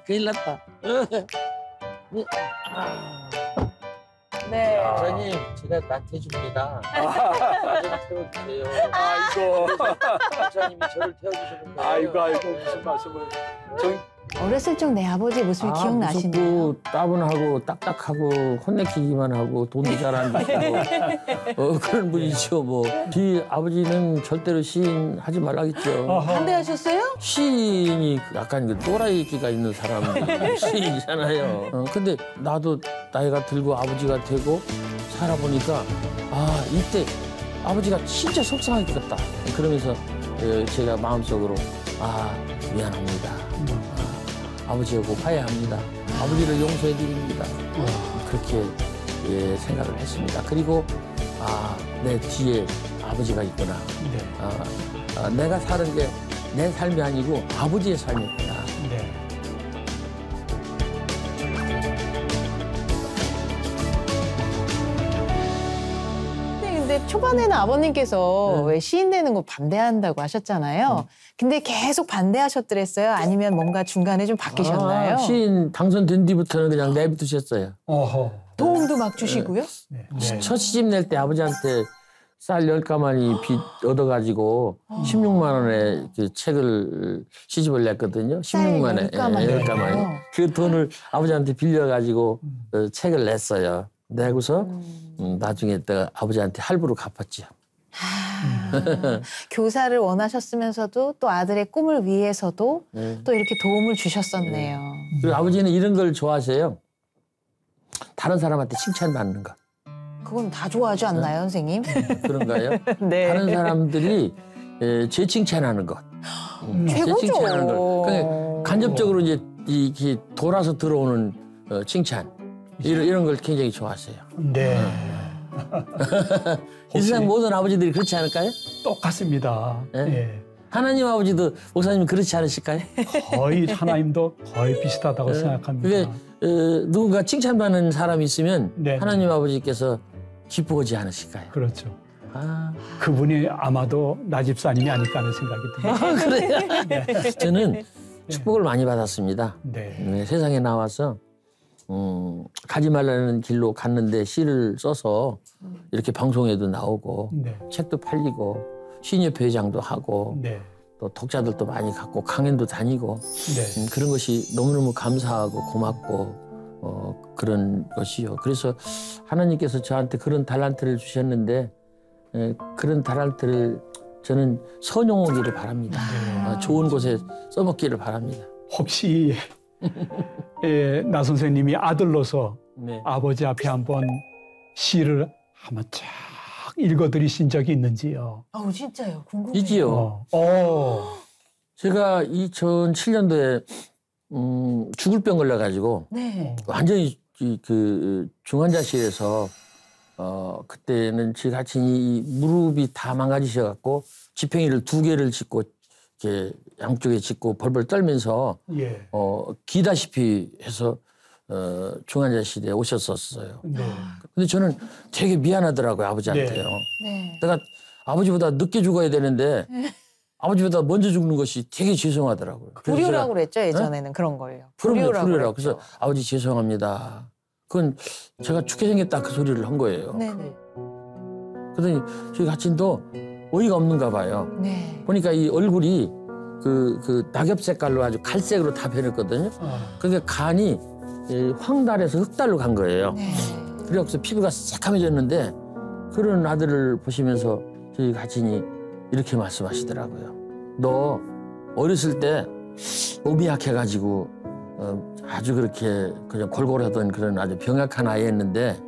큰일 났다. 네. 목사님, 제가 나태해줍니다. 좀 태워주세요. 아이고. 목사님이 저를 태워주시는 거예요. 아이고 무슨 말씀을. 어렸을 적 내 아버지 모습이 기억나시네요. 무섭고 따분하고 딱딱하고 혼내키기만 하고 돈도 잘 안 주시고 그런 분이죠. 뭐 저희 아버지는 절대로 시인 하지 말라겠죠. 반대하셨어요? 시인이 약간 그 또라이기가 있는 사람들이 시인이잖아요. 근데 나도 나이가 들고 아버지가 되고 살아보니까 아 이때 아버지가 진짜 속상할 것 같다. 그러면서 제가 마음속으로 아 미안합니다. 아버지하고 화해합니다. 아버지를 용서해드립니다. 그렇게 생각을 했습니다. 그리고 내 뒤에 아버지가 있구나. 내가 사는 게 내 삶이 아니고 아버지의 삶이구나. 네. 근데 초반에는 아버님께서 왜 시인 되는 거 반대한다고 하셨잖아요. 근데 계속 반대하셨더랬어요? 아니면 뭔가 중간에 좀 바뀌셨나요? 시인 당선된 뒤부터는 그냥 내비두셨어요. 도움도 막 주시고요? 네. 첫 시집 낼 때 아버지한테 쌀 10가마니 빚 얻어가지고 16만 원에 그 책을 시집을 냈거든요. 16만 원에 10가마니. 그 돈을 아버지한테 빌려가지고 책을 냈어요. 내고서 나중에 또 아버지한테 할부로 갚았죠. 교사를 원하셨으면서도 또 아들의 꿈을 위해서도 또 이렇게 도움을 주셨었네요. 그리고 아버지는 이런 걸 좋아하세요. 다른 사람한테 칭찬받는 거. 그건 다 좋아하지 않나요, 선생님? 그런가요? 네. 다른 사람들이 제 칭찬하는 것. 제 최고죠. 칭찬하는 걸. 그러니까 간접적으로 이제 이렇게 돌아서 들어오는 칭찬. 이런 걸 굉장히 좋아하세요. 네. 이 세상 모든 아버지들이 그렇지 않을까요? 똑같습니다. 네? 네. 하나님 아버지도 목사님 그렇지 않으실까요? 거의 하나님도 거의 비슷하다고 생각합니다. 그게 누군가 칭찬받는 사람이 있으면 네, 하나님 아버지께서 기뻐하지 않으실까요? 그렇죠. 아, 그분이 아마도 나 집사님이 아닐까 하는 생각이 듭니다. 그래요? 저는 축복을 많이 받았습니다. 네. 세상에 나와서 가지 말라는 길로 갔는데 시를 써서 이렇게 방송에도 나오고 네. 책도 팔리고 시인협회 회장도 하고 네. 또 독자들도 많이 갖고 강연도 다니고 네. 그런 것이 너무너무 감사하고 고맙고 그런 것이요. 그래서 하나님께서 저한테 그런 달란트를 주셨는데 그런 달란트를 저는 선용하기를 바랍니다. 좋은 곳에 써먹기를 바랍니다. 혹시 나 선생님이 아들로서 네. 아버지 앞에 한번 시를 한번 쫙 읽어드리신 적이 있는지요? 진짜요? 궁금해요. 이지요. 제가 2007년도에 죽을 병 걸려가지고 네. 완전히 그 중환자실에서 그때는 제 같이 이 무릎이 다 망가지셔갖고 지팽이를 2개를 짚고 이렇게 양쪽에 짚고 벌벌 떨면서 예. 기다시피 해서 중환자실에 오셨었어요. 네. 근데 저는 되게 미안하더라고요, 아버지한테요. 네. 내가 아버지보다 늦게 죽어야 되는데 아버지보다 먼저 죽는 것이 되게 죄송하더라고요. 그래서 불효라고 그랬죠, 예전에는 그런 걸요. 불효라고. 그랬죠. 그래서 아버지 죄송합니다. 그건 제가 죽게 생겼다 그 소리를 한 거예요. 네네. 그러더니 저희 가친도 어이가 없는가 봐요. 네. 보니까 이 얼굴이 그 낙엽 색깔로 아주 갈색으로 다 변했거든요. 그러니까 간이 황달에서 흑달로 간 거예요. 네. 그래서 피부가 새카매졌는데 그런 아들을 보시면서 저희 가친이 이렇게 말씀하시더라고요. 너 어렸을 때 몸이 약해가지고 아주 그렇게 그냥 골골하던 그런 아주 병약한 아이였는데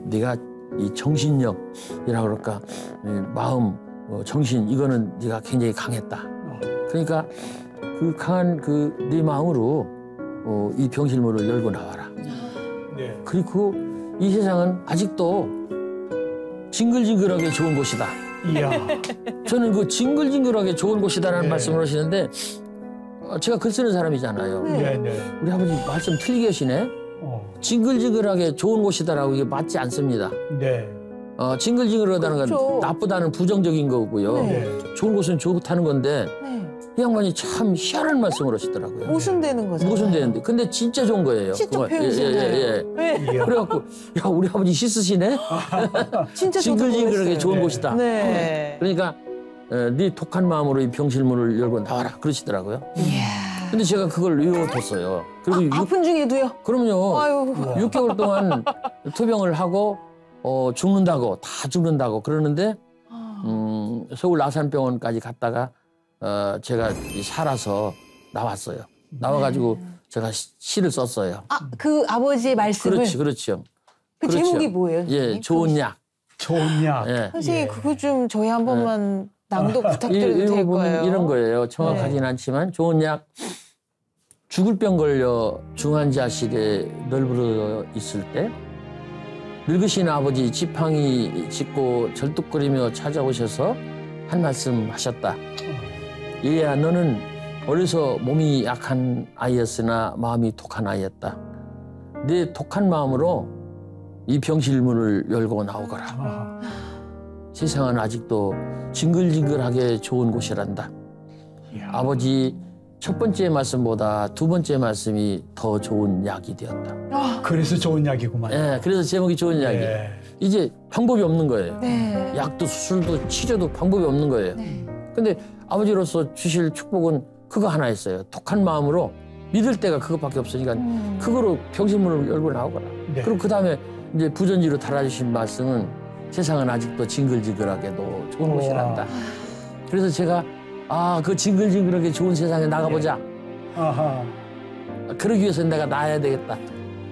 네가 이 정신력이라 그럴까 마음, 정신 이거는 네가 굉장히 강했다. 그러니까 그 강한 그 네 마음으로 이 병실문을 열고 나와라. 네. 그리고 이 세상은 아직도 징글징글하게 좋은 곳이다. 이야. 저는 그 징글징글하게 좋은 곳이다라는 네. 말씀을 하시는데 제가 글 쓰는 사람이잖아요. 네. 네. 우리 아버지 말씀 틀리게 하시네. 징글징글하게 좋은 곳이다라고 이게 맞지 않습니다. 네. 징글징글하다는 그렇죠. 건 나쁘다는 부정적인 거고요. 네. 네. 좋은 곳은 좋다는 건데 네. 이 양반이 참 희한한 말씀을 하시더라고요. 모순되는 거잖아요. 모순되는데 근데 진짜 좋은 거예요. 진짜 그거. 표현이잖아요. 네. 이야. 그래갖고 야 우리 아버지 씻으시네. 진짜 저도 징글징글하게 그랬어요. 좋은 네. 곳이다. 네. 그러니까 네 독한 마음으로 이 병실문을 열고 나와라 그러시더라고요. 이야. 근데 제가 그걸 외워뒀어요. 그리고 아픈 중에도요? 그럼요. 아유. 6개월 동안 투병을 하고 죽는다고 다 죽는다고 그러는데 서울 아산병원까지 갔다가 제가 살아서 나왔어요. 나와가지고 제가 시를 썼어요. 그 아버지의 말씀을. 그렇죠. 그 그렇죠. 제목이 뭐예요? 예, 선생님? 좋은 약. 좋은 약. 예. 선생님 예. 그거 좀 저희 한 번만 낭독 부탁드려도 될까요? 보면 이런 거예요. 정확하진 네. 않지만 좋은 약. 죽을 병 걸려 중환자실에 널브러져 있을 때 늙으신 아버지 지팡이 짚고 절뚝거리며 찾아오셔서 한 말씀 하셨다. 얘야 너는 어려서 몸이 약한 아이였으나 마음이 독한 아이였다. 내 독한 마음으로 이 병실 문을 열고 나오거라. 아하. 세상은 아직도 징글징글하게 좋은 곳이란다. 이야. 아버지 첫 번째 말씀보다 두 번째 말씀이 더 좋은 약이 되었다. 그래서 좋은 약이구만. 예, 그래서 제목이 좋은 약이에요. 예. 이제 방법이 없는 거예요. 네. 약도 수술도 치료도 방법이 없는 거예요. 네. 근데 아버지로서 주실 축복은 그거 하나였어요. 독한 마음으로 믿을 때가 그것밖에 없으니까 그거로 병실문을 열고 나오거라. 네. 그리고 그 다음에 이제 부전지로 달아주신 말씀은 세상은 아직도 징글징글하게도 좋은 우와. 곳이란다. 그래서 제가 그 징글징글하게 좋은 세상에 나가보자. 아하. 그러기 위해서 내가 나야 되겠다.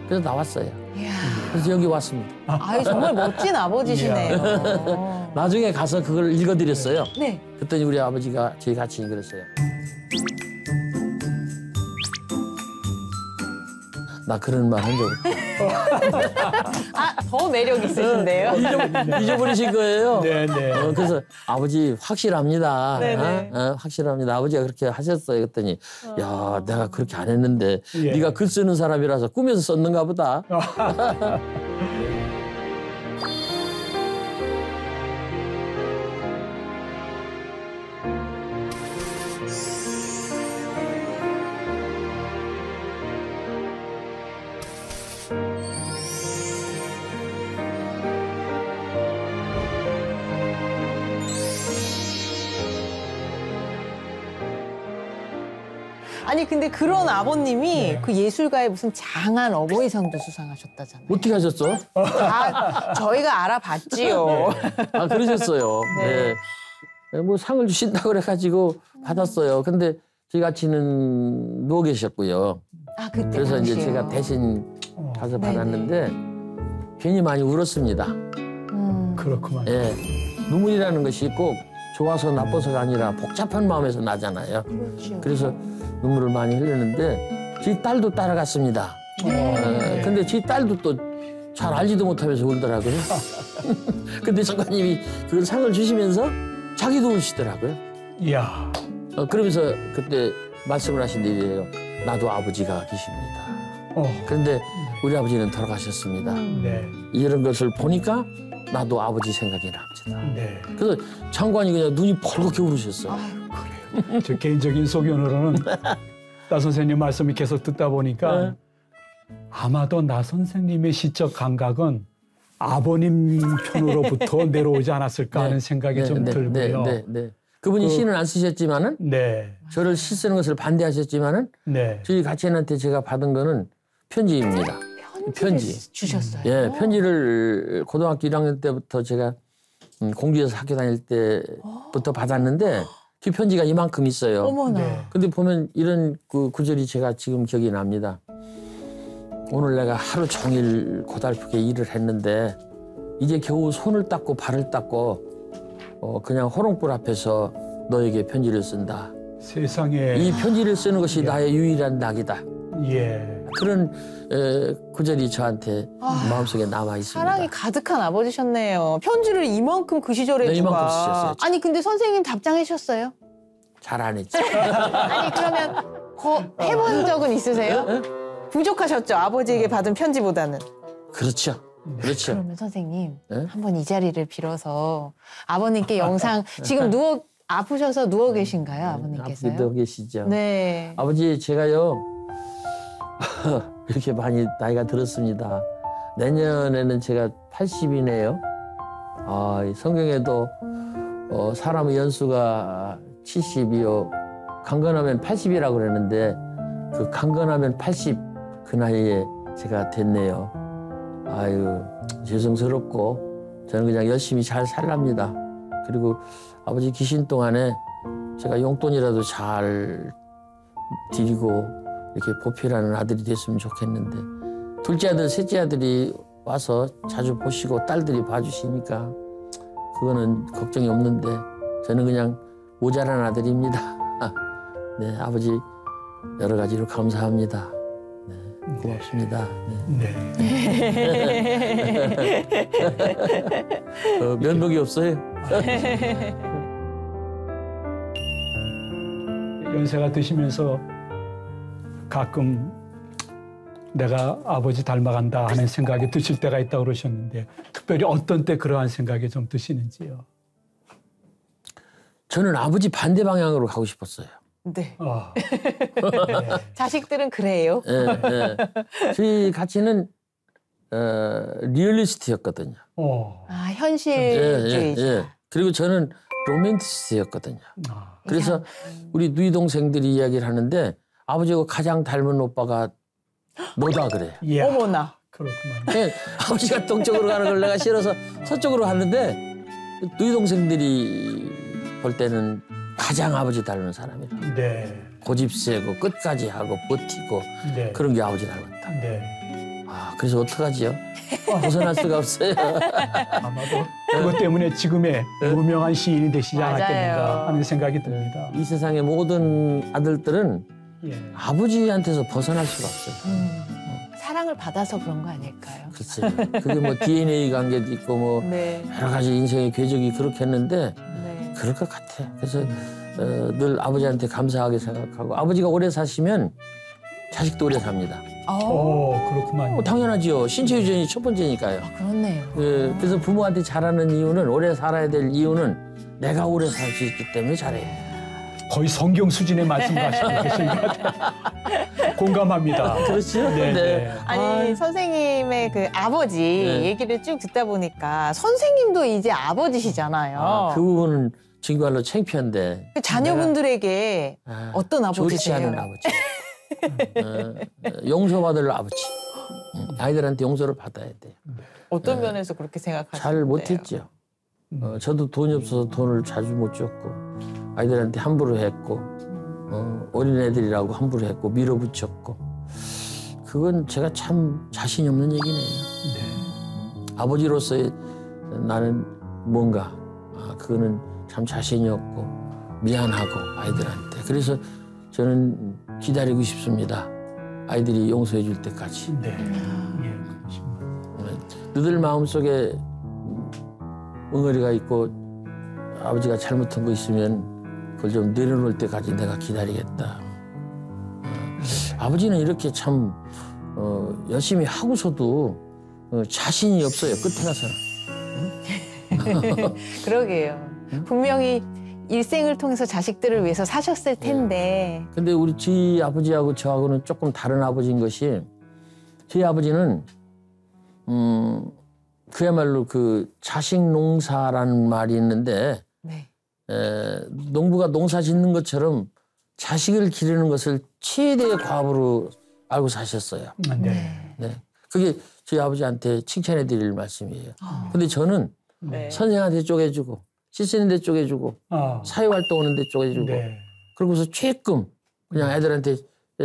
그래서 나왔어요. 이야. 그래서 여기 왔습니다. 아유 정말 멋진 아버지시네요. 나중에 가서 그걸 읽어드렸어요. 네. 그랬더니 우리 아버지가 저희 같이 읽었어요. 나 그런 말 한 적 없다. 더 매력 있으신데요. 잊어버리신 거예요. 네네. 그래서 아버지 확실합니다. 네네. 확실합니다. 아버지가 그렇게 하셨어요. 그랬더니 야 내가 그렇게 안 했는데 예. 네가 글 쓰는 사람이라서 꿈에서 썼는가 보다. 아니 근데 그런 아버님이 네. 그 예술가의 무슨 장한 어버이상도 수상하셨다잖아요. 어떻게 하셨어? 저희가 알아봤지요. 그러셨어요. 네. 네. 뭐 상을 주신다고 그래가지고 받았어요. 근데 저희 같이는 누워 계셨고요. 그때 그래서 이제 당시에요. 제가 대신 가서 네네. 받았는데 괜히 많이 울었습니다. 그렇구만. 예. 눈물이라는 것이 꼭 좋아서 나빠서가 아니라 복잡한 마음에서 나잖아요. 그렇죠. 그래서 눈물을 많이 흘렸는데 저희 딸도 따라갔습니다. 네. 근데 저희 딸도 또 잘 알지도 못하면서 울더라고요. 근데 장관님이 그 상을 주시면서 자기도 우시더라고요. 이야. 그러면서 그때 말씀을 하신 일이에요. 나도 아버지가 계십니다. 그런데 우리 아버지는 돌아가셨습니다. 네. 이런 것을 보니까 나도 아버지 생각이 납니다. 네. 그래서 장관이 그냥 눈이 벌겋게 울으셨어요. 그래요. 제 개인적인 소견으로는 나 선생님 말씀을 계속 듣다 보니까 아마도 나 선생님의 시적 감각은 아버님 편으로부터 내려오지 않았을까 하는 생각이 좀 들고요. 네. 그분이 시는 안 쓰셨지만은 네. 저를 시 쓰는 것을 반대하셨지만은 네. 저희 가치인한테 제가 받은 거는 편지입니다. 편지. 주셨어요. 예, 편지를 고등학교 1학년 때부터 제가 공주에서 학교 다닐 때부터 받았는데 그 편지가 이만큼 있어요. 어머나. 네. 근데 보면 이런 그 구절이 제가 지금 기억이 납니다. 오늘 내가 하루 종일 고달프게 일을 했는데 이제 겨우 손을 닦고 발을 닦고 그냥 호롱불 앞에서 너에게 편지를 쓴다. 세상에. 이 편지를 쓰는 것이 나의 유일한 낙이다. 예. 그런 구절이 저한테 마음속에 남아 있습니다. 사랑이 가득한 아버지셨네요. 편지를 이만큼 그 시절에 네, 이만큼 누가. 쓰셨어요. 아니 근데 선생님 답장하셨어요? 잘 안 했죠. 아니 그러면 해본 적은 있으세요? 부족하셨죠? 아버지에게 받은 편지보다는. 그렇죠. 그렇죠. 그러면 선생님 네? 한번 이 자리를 빌어서 아버님께 영상 지금 아프셔서 누워 계신가요, 아버님께서요? 아프게 누워 계시죠. 네. 아버지 제가요 이렇게 많이 나이가 들었습니다. 내년에는 제가 80이네요. 이 성경에도 사람의 연수가 70이요 강건하면 80이라고 그랬는데 그 강건하면 80 그 나이에 제가 됐네요. 아유 죄송스럽고 저는 그냥 열심히 잘 살랍니다. 그리고 아버지 계신 동안에 제가 용돈이라도 잘 드리고 이렇게 보필하는 아들이 됐으면 좋겠는데 둘째 아들, 셋째 아들이 와서 자주 보시고 딸들이 봐주시니까 그거는 걱정이 없는데 저는 그냥 모자란 아들입니다. 네, 아버지 여러 가지로 감사합니다. 네, 고맙습니다. 네. 면목이 없어요. 연세가 드시면서 가끔 내가 아버지 닮아간다 하는 생각이 드실 때가 있다고 그러셨는데 특별히 어떤 때 그러한 생각이 좀 드시는지요? 저는 아버지 반대 방향으로 가고 싶었어요. 네. 네. 자식들은 그래요. 예, 예. 저희 같이는 리얼리스트였거든요. 현실주의자. 그리고 저는 로맨티스트였거든요. 그래서 우리 누이 동생들이 이야기를 하는데 아버지하고 가장 닮은 오빠가 너다 그래요. 이야, 어머나. 그렇구만. 네, 아버지가 동쪽으로 가는 걸 내가 싫어서 서쪽으로 갔는데 누이 동생들이 볼 때는 가장 아버지 닮은 사람이라. 네. 고집 세고 끝까지 하고 버티고 네. 그런 게 아버지 닮았다. 네. 그래서 어떡하지요? 벗어날 수가 없어요. 아마도 그것 때문에 지금의 유명한 시인이 되시지 맞아요. 않았겠는가 하는 생각이 듭니다. 이 세상의 모든 아들들은 예. 아버지한테서 벗어날 수가 없어요. 사랑을 받아서 그런 거 아닐까요? 글쎄, 그게 뭐 DNA 관계도 있고 뭐 네. 여러 가지 인생의 궤적이 그렇게 했는데 네. 그럴 것 같아. 그래서 늘 아버지한테 감사하게 생각하고 아버지가 오래 사시면 자식도 오래 삽니다. 그렇구만. 당연하지요. 신체 유전이 첫 번째니까요. 그렇네요. 예, 그래서 부모한테 잘하는 이유는 오래 살아야 될 이유는 내가 오래 살 수 있기 때문에 잘해요. 거의 성경 수준의 말씀하시고 계신 것 같아요. 공감합니다. 그렇죠? 네. 네. 아니 선생님의 그 아버지 네. 얘기를 쭉 듣다 보니까 선생님도 이제 아버지시잖아요. 그 부분은 정말로 창피한데. 그 자녀분들에게 어떤 좋지 아버지세요? 않은 아버지. 용서받을 아버지. 아이들한테 용서를 받아야 돼요. 어떤 면에서 그렇게 생각하시는데요? 잘 못했죠. 저도 돈이 없어서 돈을 자주 못 줬고 아이들한테 함부로 했고 어린애들이라고 함부로 했고 밀어붙였고 그건 제가 참 자신이 없는 얘기네요. 네. 아버지로서의 나는 뭔가 그거는 참 자신이 없고 미안하고 아이들한테 그래서 저는 기다리고 싶습니다. 아이들이 용서해 줄 때까지. 네. 예, 그렇습니다. 너들 마음속에 엉어리가 있고 아버지가 잘못한 거 있으면 그걸 좀 내려놓을 때까지 내가 기다리겠다. 아버지는 이렇게 참 열심히 하고서도 자신이 없어요. 끝에 가서는. 그러게요. 분명히 일생을 통해서 자식들을 위해서 사셨을 텐데. 근데 우리 저희 아버지하고 저하고는 조금 다른 아버지인 것이 저희 아버지는 그야말로 그 자식 농사라는 말이 있는데 네. 농부가 농사 짓는 것처럼 자식을 기르는 것을 최대의 과업으로 알고 사셨어요. 네. 네. 그게 저희 아버지한테 칭찬해 드릴 말씀이에요. 근데 저는 네. 선생한테 쪼개주고 씻는 데 쪼개주고 사회활동 하는 데 쪼개주고 네. 그러고서 최끔 그냥 애들한테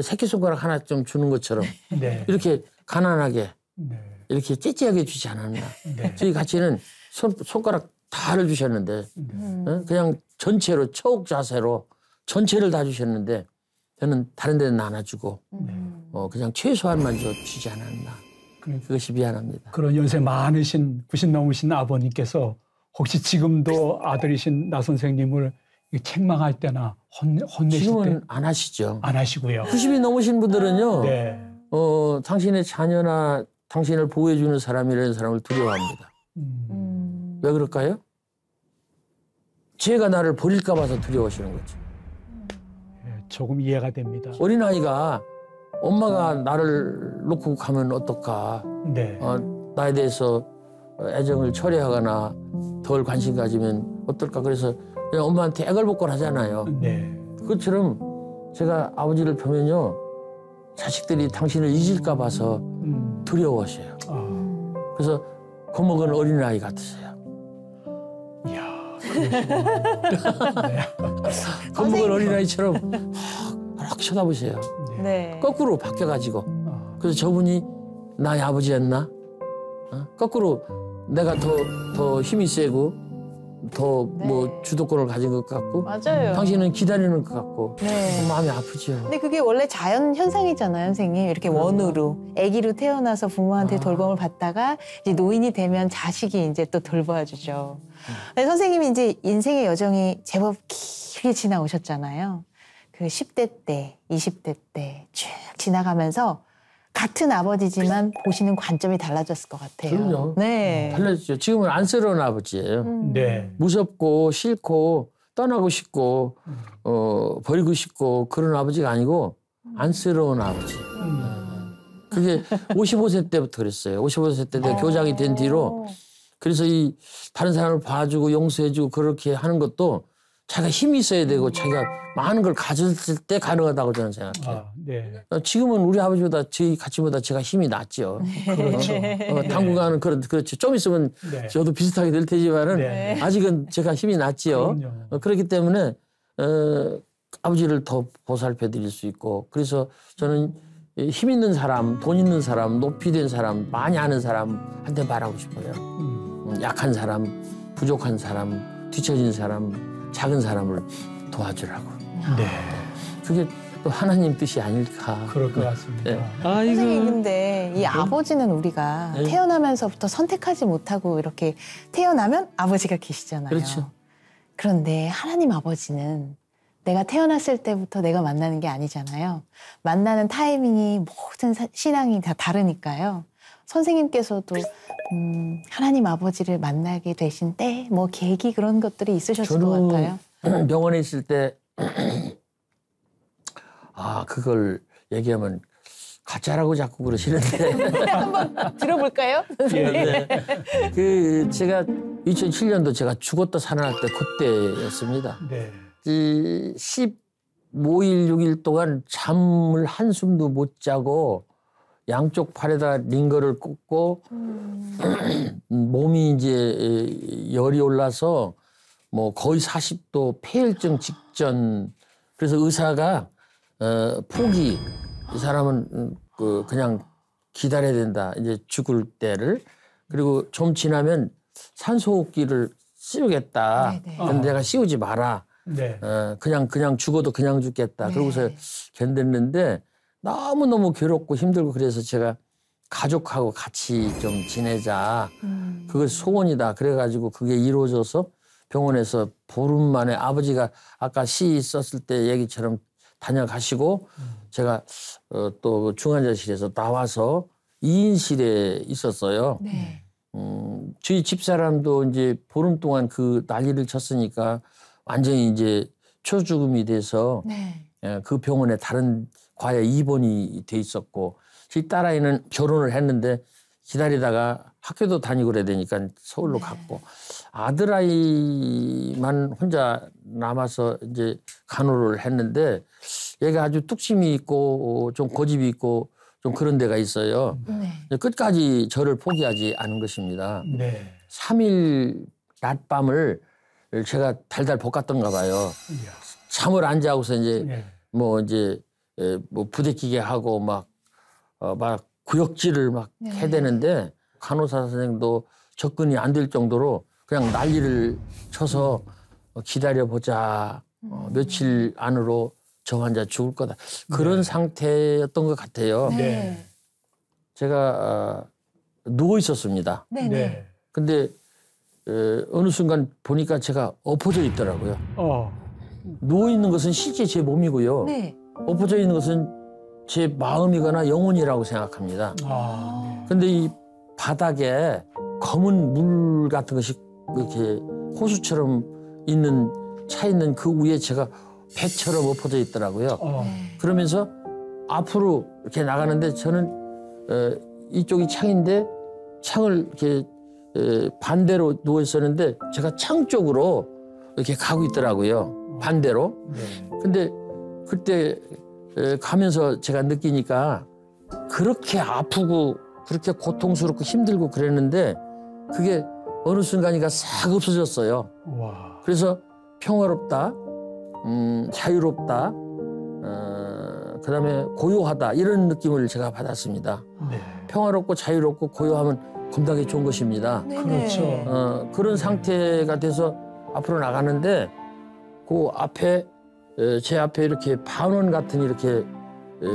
새끼손가락 하나 좀 주는 것처럼 네. 이렇게 가난하게 네. 이렇게 찌찌하게 주지 않았나. 네. 저희 같이는 손가락 다를 주셨는데 그냥 전체로 처욱 자세로 전체를 다 주셨는데 저는 다른 데는 나눠주고 그냥 최소한만 주지 않았나. 그것이 미안합니다. 그런 연세 많으신 90 넘으신 아버님께서 혹시 지금도 아들이신 나 선생님을 책망할 때나 혼내실 때 지금은 안 하시죠. 안 하시고요. 90이 넘으신 분들은요. 네. 당신의 자녀나 당신을 보호해주는 사람이라는 사람을 두려워합니다. 왜 그럴까요? 쟤가 나를 버릴까 봐서 두려워하시는 거죠. 예, 조금 이해가 됩니다. 어린아이가 엄마가 나를 놓고 가면 어떨까. 네. 나에 대해서 애정을 철회하거나 덜 관심 가지면 어떨까. 그래서 그냥 엄마한테 애걸복걸 하잖아요. 네. 그것처럼 제가 아버지를 보면요. 자식들이 당신을 잊을까 봐서 두려워하셔요. 그래서 겁먹은 어린아이 같으세요. 이야, 그러시구나. 네. 겁먹은 어린아이처럼 막 쳐다보세요. 네. 거꾸로 바뀌어가지고. 그래서 저분이 나의 아버지였나? 거꾸로 내가 더 힘이 세고 더 뭐 네. 주도권을 가진 것 같고 맞아요. 당신은 기다리는 것 같고 네. 마음이 아프죠. 근데 그게 원래 자연 현상이잖아요, 선생님. 이렇게 원으로 아기로 태어나서 부모한테 돌봄을 받다가 이제 노인이 되면 자식이 이제 또 돌봐주죠. 근데 선생님이 이제 인생의 여정이 제법 길게 지나오셨잖아요. 그 10대 때, 20대 때 쭉 지나가면서 같은 아버지지만 보시는 관점이 달라졌을 것 같아요. 그럼요. 네. 달라지죠. 지금은 안쓰러운 아버지예요. 네. 무섭고 싫고 떠나고 싶고 버리고 싶고 그런 아버지가 아니고 안쓰러운 아버지. 그게 55세 때부터 그랬어요. 55세 때 내가 교장이 된 뒤로 그래서 이 다른 사람을 봐주고 용서해주고 그렇게 하는 것도 자기가 힘이 있어야 되고 자기가 많은 걸 가졌을 때 가능하다고 저는 생각해요. 네. 지금은 우리 아버지보다 저희 가치보다 제가 힘이 낫죠. 그렇죠. 당분간은 그렇죠. 좀 있으면 네. 저도 비슷하게 될 테지만은 네. 아직은 제가 힘이 낫지요. 그럼요. 그렇기 때문에 아버지를 더 보살펴 드릴 수 있고 그래서 저는 힘 있는 사람, 돈 있는 사람, 높이 된 사람, 많이 아는 사람한테 말하고 싶어요. 약한 사람, 부족한 사람, 뒤처진 사람, 작은 사람을 도와주라고. 네. 그게 또 하나님 뜻이 아닐까. 그럴 것 같습니다. 네. 선생님 근데 이 아버지는 우리가 네. 태어나면서부터 선택하지 못하고 이렇게 태어나면 아버지가 계시잖아요. 그렇죠. 그런데 하나님 아버지는 내가 태어났을 때부터 내가 만나는 게 아니잖아요. 만나는 타이밍이 모든 신앙이 다 다르니까요. 선생님께서도 하나님 아버지를 만나게 되신 때, 뭐 계기 그런 것들이 있으셨을 것 같아요. 병원에 있을 때 그걸 얘기하면 가짜라고 자꾸 그러시는데 한번 들어볼까요? 예. 그 제가 2007년도 제가 죽었다 살아날 때 그때였습니다. 네. 15일 6일 동안 잠을 한숨도 못 자고 양쪽 팔에다 링거를 꽂고 몸이 이제 열이 올라서 뭐 거의 40도 폐혈증 직전. 그래서 의사가 포기. 이 사람은 그냥 기다려야 된다. 이제 죽을 때를. 그리고 좀 지나면 산소호흡기를 씌우겠다. 네네. 근데 내가 씌우지 마라. 네. 그냥 죽어도 그냥 죽겠다. 네. 그러고서 견뎠는데 너무너무 괴롭고 힘들고 그래서 제가 가족하고 같이 좀 지내자. 그게 소원이다. 그래가지고 그게 이루어져서 병원에서 보름 만에 아버지가 아까 시 썼을 때 얘기처럼 다녀가시고 제가 또 중환자실에서 나와서 2인실에 있었어요. 네. 저희 집사람도 이제 보름 동안 그 난리를 쳤으니까 완전히 이제 초죽음이 돼서 네. 그 병원에 다른 과에 입원이 돼 있었고 저희 딸아이는 결혼을 했는데 기다리다가 학교도 다니고 그래야 되니까 서울로 갔고 아들아이만 혼자 남아서 이제 간호를 했는데 얘가 아주 뚝심이 있고 좀 고집이 있고 좀 그런 데가 있어요. 네. 끝까지 저를 포기하지 않은 것입니다. 네. 3일 낮밤을 제가 달달 볶았던가 봐요. 이야. 잠을 안 자고서 이제 네. 뭐 이제 뭐 부대끼게 하고 막 구역질을 막 네. 해대는데 간호사 선생님도 접근이 안 될 정도로 그냥 난리를 쳐서 기다려보자. 며칠 안으로 저 환자 죽을 거다. 그런 상태였던 것 같아요. 네. 제가 누워 있었습니다. 네. 네. 근데 어느 순간 보니까 제가 엎어져 있더라고요. 누워 있는 것은 실제 제 몸이고요. 네. 엎어져 있는 것은 제 마음이거나 영혼이라고 생각합니다. 근데 이 바닥에 검은 물 같은 것이 이렇게 호수처럼 있는 차 있는 그 위에 제가 배처럼 엎어져 있더라고요. 그러면서 앞으로 이렇게 나가는데 저는 이쪽이 창인데 창을 이렇게 반대로 누워 있었는데 제가 창 쪽으로 이렇게 가고 있더라고요. 반대로. 근데 그때 가면서 제가 느끼니까 그렇게 아프고 그렇게 고통스럽고 힘들고 그랬는데 그게 어느 순간이가 싹 없어졌어요. 와. 그래서 평화롭다, 자유롭다, 그다음에 고요하다 이런 느낌을 제가 받았습니다. 네. 평화롭고 자유롭고 고요하면 겁나게 좋은 것입니다. 그렇죠. 그런 상태가 돼서 앞으로 나가는데 그 앞에 제 앞에 이렇게 반원 같은 이렇게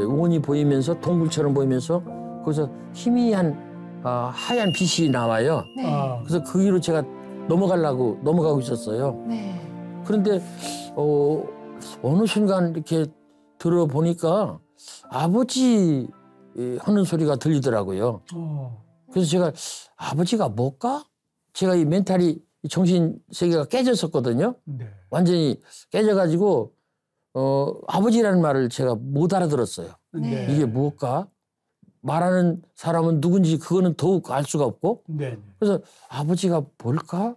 원이 보이면서 동굴처럼 보이면서 거기서 희미한 하얀 빛이 나와요. 네. 그래서 그 위로 제가 넘어가고 있었어요. 네. 그런데 어느 순간 이렇게 들어보니까 아버지 하는 소리가 들리더라고요. 그래서 제가 아버지가 뭘까? 제가 이 멘탈이 정신 세계가 깨졌었거든요. 네. 완전히 깨져가지고 아버지라는 말을 제가 못 알아들었어요. 네. 이게 뭘까? 말하는 사람은 누군지 그거는 더욱 알 수가 없고 네. 그래서 아버지가 뭘까?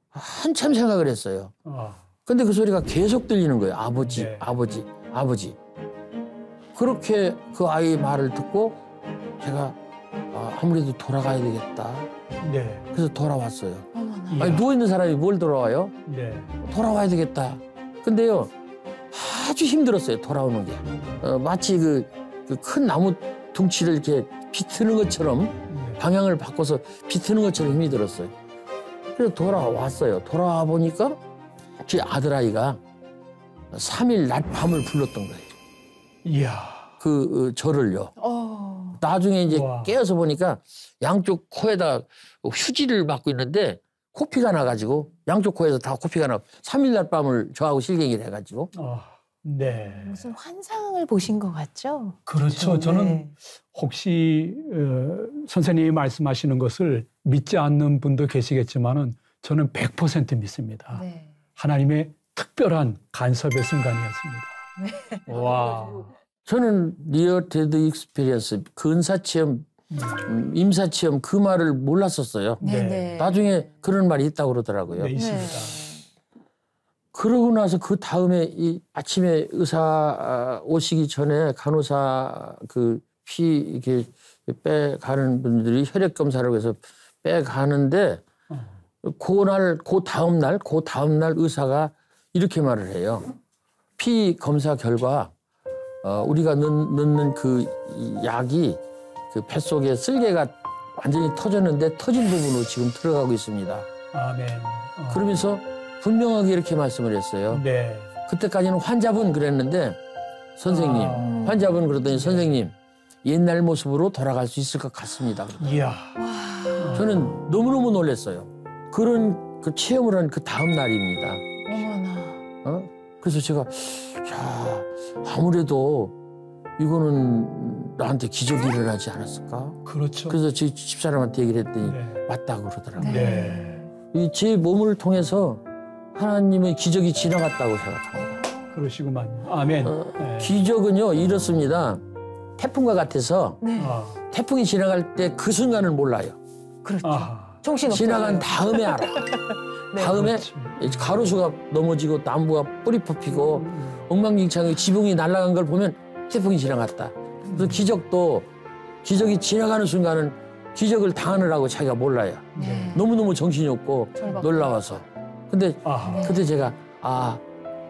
한참 생각을 했어요. 아. 근데 그 소리가 계속 들리는 거예요. 아버지, 네. 아버지, 아버지. 그렇게 그 아이의 말을 듣고 제가 아무래도 돌아가야 되겠다. 네. 그래서 돌아왔어요. 어머나. 아니, 누워있는 사람이 뭘 돌아와요? 네. 돌아와야 되겠다. 근데요, 아주 힘들었어요, 돌아오는 게. 마치 그 큰 나무 둥치를 이렇게 비트는 것처럼 네. 방향을 바꿔서 비트는 것처럼 힘이 들었어요. 그래서 돌아왔어요. 돌아와 보니까 제 아들아이가 3일 낮 밤을 불렀던 거예요. 이야. 저를요. 어. 나중에 이제 와. 깨어서 보니까 양쪽 코에다 휴지를 맞고 있는데 코피가 나가지고 양쪽 코에서 다 코피가 나고 3일 낮 밤을 저하고 실갱이를 해가지고 네. 무슨 환상을 보신 것 같죠? 그렇죠. 저는 네. 혹시 선생님이 말씀하시는 것을 믿지 않는 분도 계시겠지만은 저는 100% 믿습니다. 네. 하나님의 특별한 간섭의 순간이었습니다. 와. 저는 리어 데드 익스피리언스 그 은사체험 임사체험 그 말을 몰랐었어요. 네. 네. 네. 나중에 그런 말이 있다고 그러더라고요. 네, 있습니다. 그러고 나서 그 다음에 이 아침에 의사 오시기 전에 간호사 그 피 이렇게 빼가는 분들이 혈액 검사라고 해서 빼가는데 그 다음 날 의사가 이렇게 말을 해요. 피 검사 결과 우리가 넣는 그 약이 그 뱃속에 쓸개가 완전히 터졌는데 터진 부분으로 지금 들어가고 있습니다. 아멘. 그러면서 분명하게 이렇게 말씀을 했어요. 네. 그때까지는 환자분 그랬는데 선생님, 환자분 그러더니 선생님 옛날 모습으로 돌아갈 수 있을 것 같습니다. 이야. 저는 너무너무 놀랐어요. 그런 그 체험을 한 그 다음 날입니다. 어머나. 그래서 제가 야 아무래도 이거는 나한테 기적이 일어나지 않았을까? 그렇죠. 그래서 제 집사람한테 얘기를 했더니 네. 맞다고 그러더라고요. 네. 이 제 몸을 통해서 하나님의 기적이 지나갔다고 생각합니다. 그러시구만요. 아멘. 네. 기적은요 이렇습니다. 태풍과 같아서 네. 태풍이 지나갈 때 그 순간을 몰라요. 그렇죠. 아하. 정신 없어요. 지나간 다음에 알아. 네. 다음에 그렇죠. 가로수가 넘어지고 나무가 뿌리 뽑히고 엉망진창에 지붕이 날아간 걸 보면 태풍이 지나갔다. 그래서 기적이 지나가는 순간은 기적을 당하느라고 자기가 몰라요. 네. 너무너무 정신이 없고 절박하다. 놀라워서. 근데 아하. 그때 제가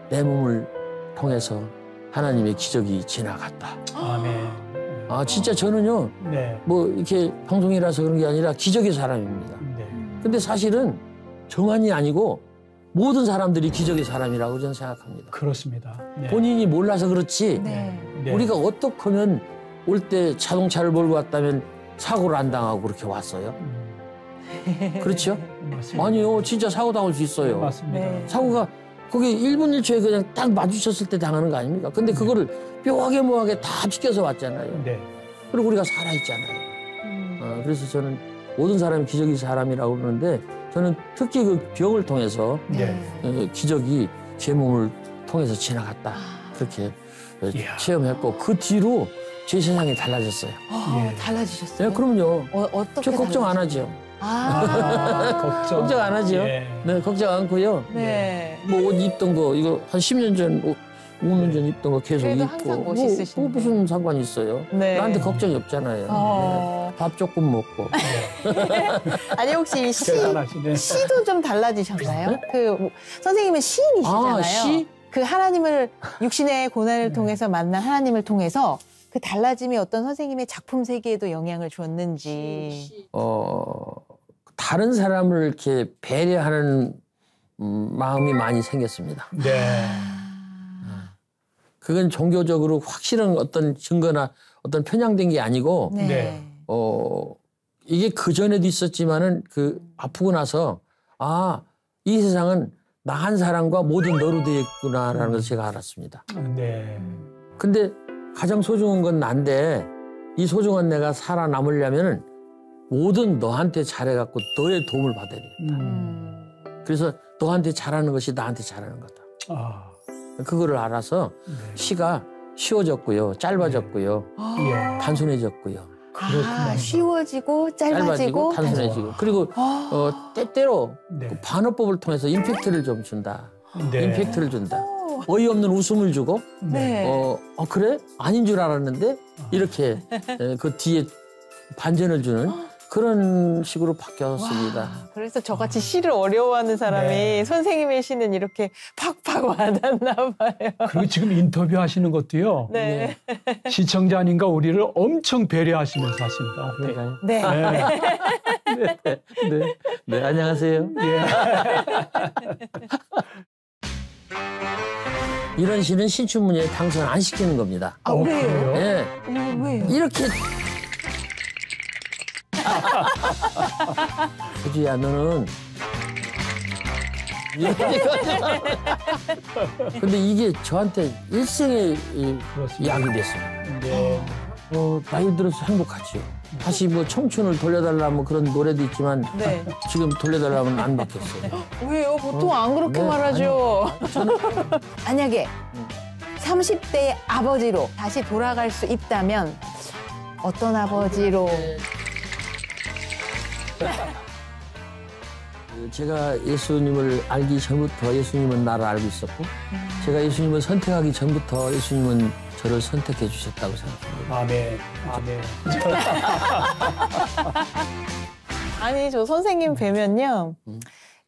내 몸을 통해서 하나님의 기적이 지나갔다. 아멘. 진짜 저는요 네. 뭐 이렇게 방송이라서 그런 게 아니라 기적의 사람입니다. 네. 근데 사실은 저만이 아니고 모든 사람들이 기적의 사람이라고 저는 생각합니다. 그렇습니다. 네. 본인이 몰라서 그렇지 네. 네. 우리가 어떻게 하면 올 때 자동차를 몰고 왔다면 사고를 안 당하고 그렇게 왔어요. 그렇죠? 맞습니다. 아니요, 진짜 사고 당할 수 있어요. 맞습니다. 네. 사고가 거기 1분 1초에 그냥 딱 마주쳤을 때 당하는 거 아닙니까? 근데 그거를 묘하게 뭐하게 다 지켜서 왔잖아요. 네. 그리고 우리가 살아있잖아요. 그래서 저는 모든 사람이 기적의 사람이라고 그러는데 저는 특히 그 병을 통해서 네. 기적이 제 몸을 통해서 지나갔다. 그렇게 이야. 체험했고 그 뒤로 제 세상이 달라졌어요. 예. 달라지셨어요? 네, 그럼요. 어떻게 저 걱정 안 달라지셨어요? 하죠. 걱정 안 하죠. 예. 네, 걱정 않고요. 네. 뭐 옷 입던 거 이거 한 10년 전, 5년 전 입던 거 계속 그래도 입고 항상 뭐 멋있으신데. 무슨 상관이 있어요. 네. 나한테 걱정이 없잖아요. 네. 밥 조금 먹고. 아니 혹시 대단하시네. 시도 좀 달라지셨나요? 그 선생님은 시인이시잖아요. 아, 시? 그 하나님을 육신의 고난을 통해서 만난 하나님을 통해서 그 달라짐이 어떤 선생님의 작품 세계에도 영향을 줬는지. 다른 사람을 이렇게 배려하는 마음이 많이 생겼습니다. 네. 그건 종교적으로 확실한 어떤 증거나 어떤 편향된 게 아니고 네. 네. 이게 그 전에도 있었지만은 그 아프고 나서 아, 이 세상은 나 한 사람과 모든 너로 되어 있구나라는 것을 제가 알았습니다. 네. 근데 가장 소중한 건 난데 이 소중한 내가 살아남으려면은 모든 너한테 잘해갖고 너의 도움을 받아야 돼. 그래서 너한테 잘하는 것이 나한테 잘하는 거다. 아. 그거를 알아서 네. 시가 쉬워졌고요, 짧아졌고요, 예. 단순해졌고요. 아, 쉬워지고 짧아지고 단순해지고 그리고 때때로 네. 그 반어법을 통해서 임팩트를 좀 준다. 네. 임팩트를 준다. 어이없는 웃음을 주고 네. 그래? 아닌 줄 알았는데 이렇게 그 뒤에 반전을 주는 그런 식으로 바뀌었습니다. 와, 그래서 저같이 시를 어려워하는 사람이 네. 선생님의 시는 이렇게 팍팍 와닿나 봐요. 그리고 지금 인터뷰하시는 것도요. 네. 시청자님과 우리를 엄청 배려하시면서 하신다. 그런가요? 네. 네. 네, 안녕하세요. 예. 이런 시는 신춘문예에 당선 안 시키는 겁니다. 아, 왜요? 그래요? 예, 왜요? 이렇게 수지야 너는 근데 이게 저한테 일생의 그렇습니다. 약이 됐어요. 네. 나이 들어서 행복하지요. 다시 뭐 청춘을 돌려달라면 그런 노래도 있지만 네. 지금 돌려달라면 안 받겠어요. 왜요? 보통 안 그렇게 네, 말하죠. 만약에 30대의 아버지로 다시 돌아갈 수 있다면 어떤 아버지로? 제가 예수님을 알기 전부터 예수님은 나를 알고 있었고 제가 예수님을 선택하기 전부터 예수님은 저를 선택해 주셨다고 생각합니다. 아멘. 아멘. 아니 저 선생님 뵈면요.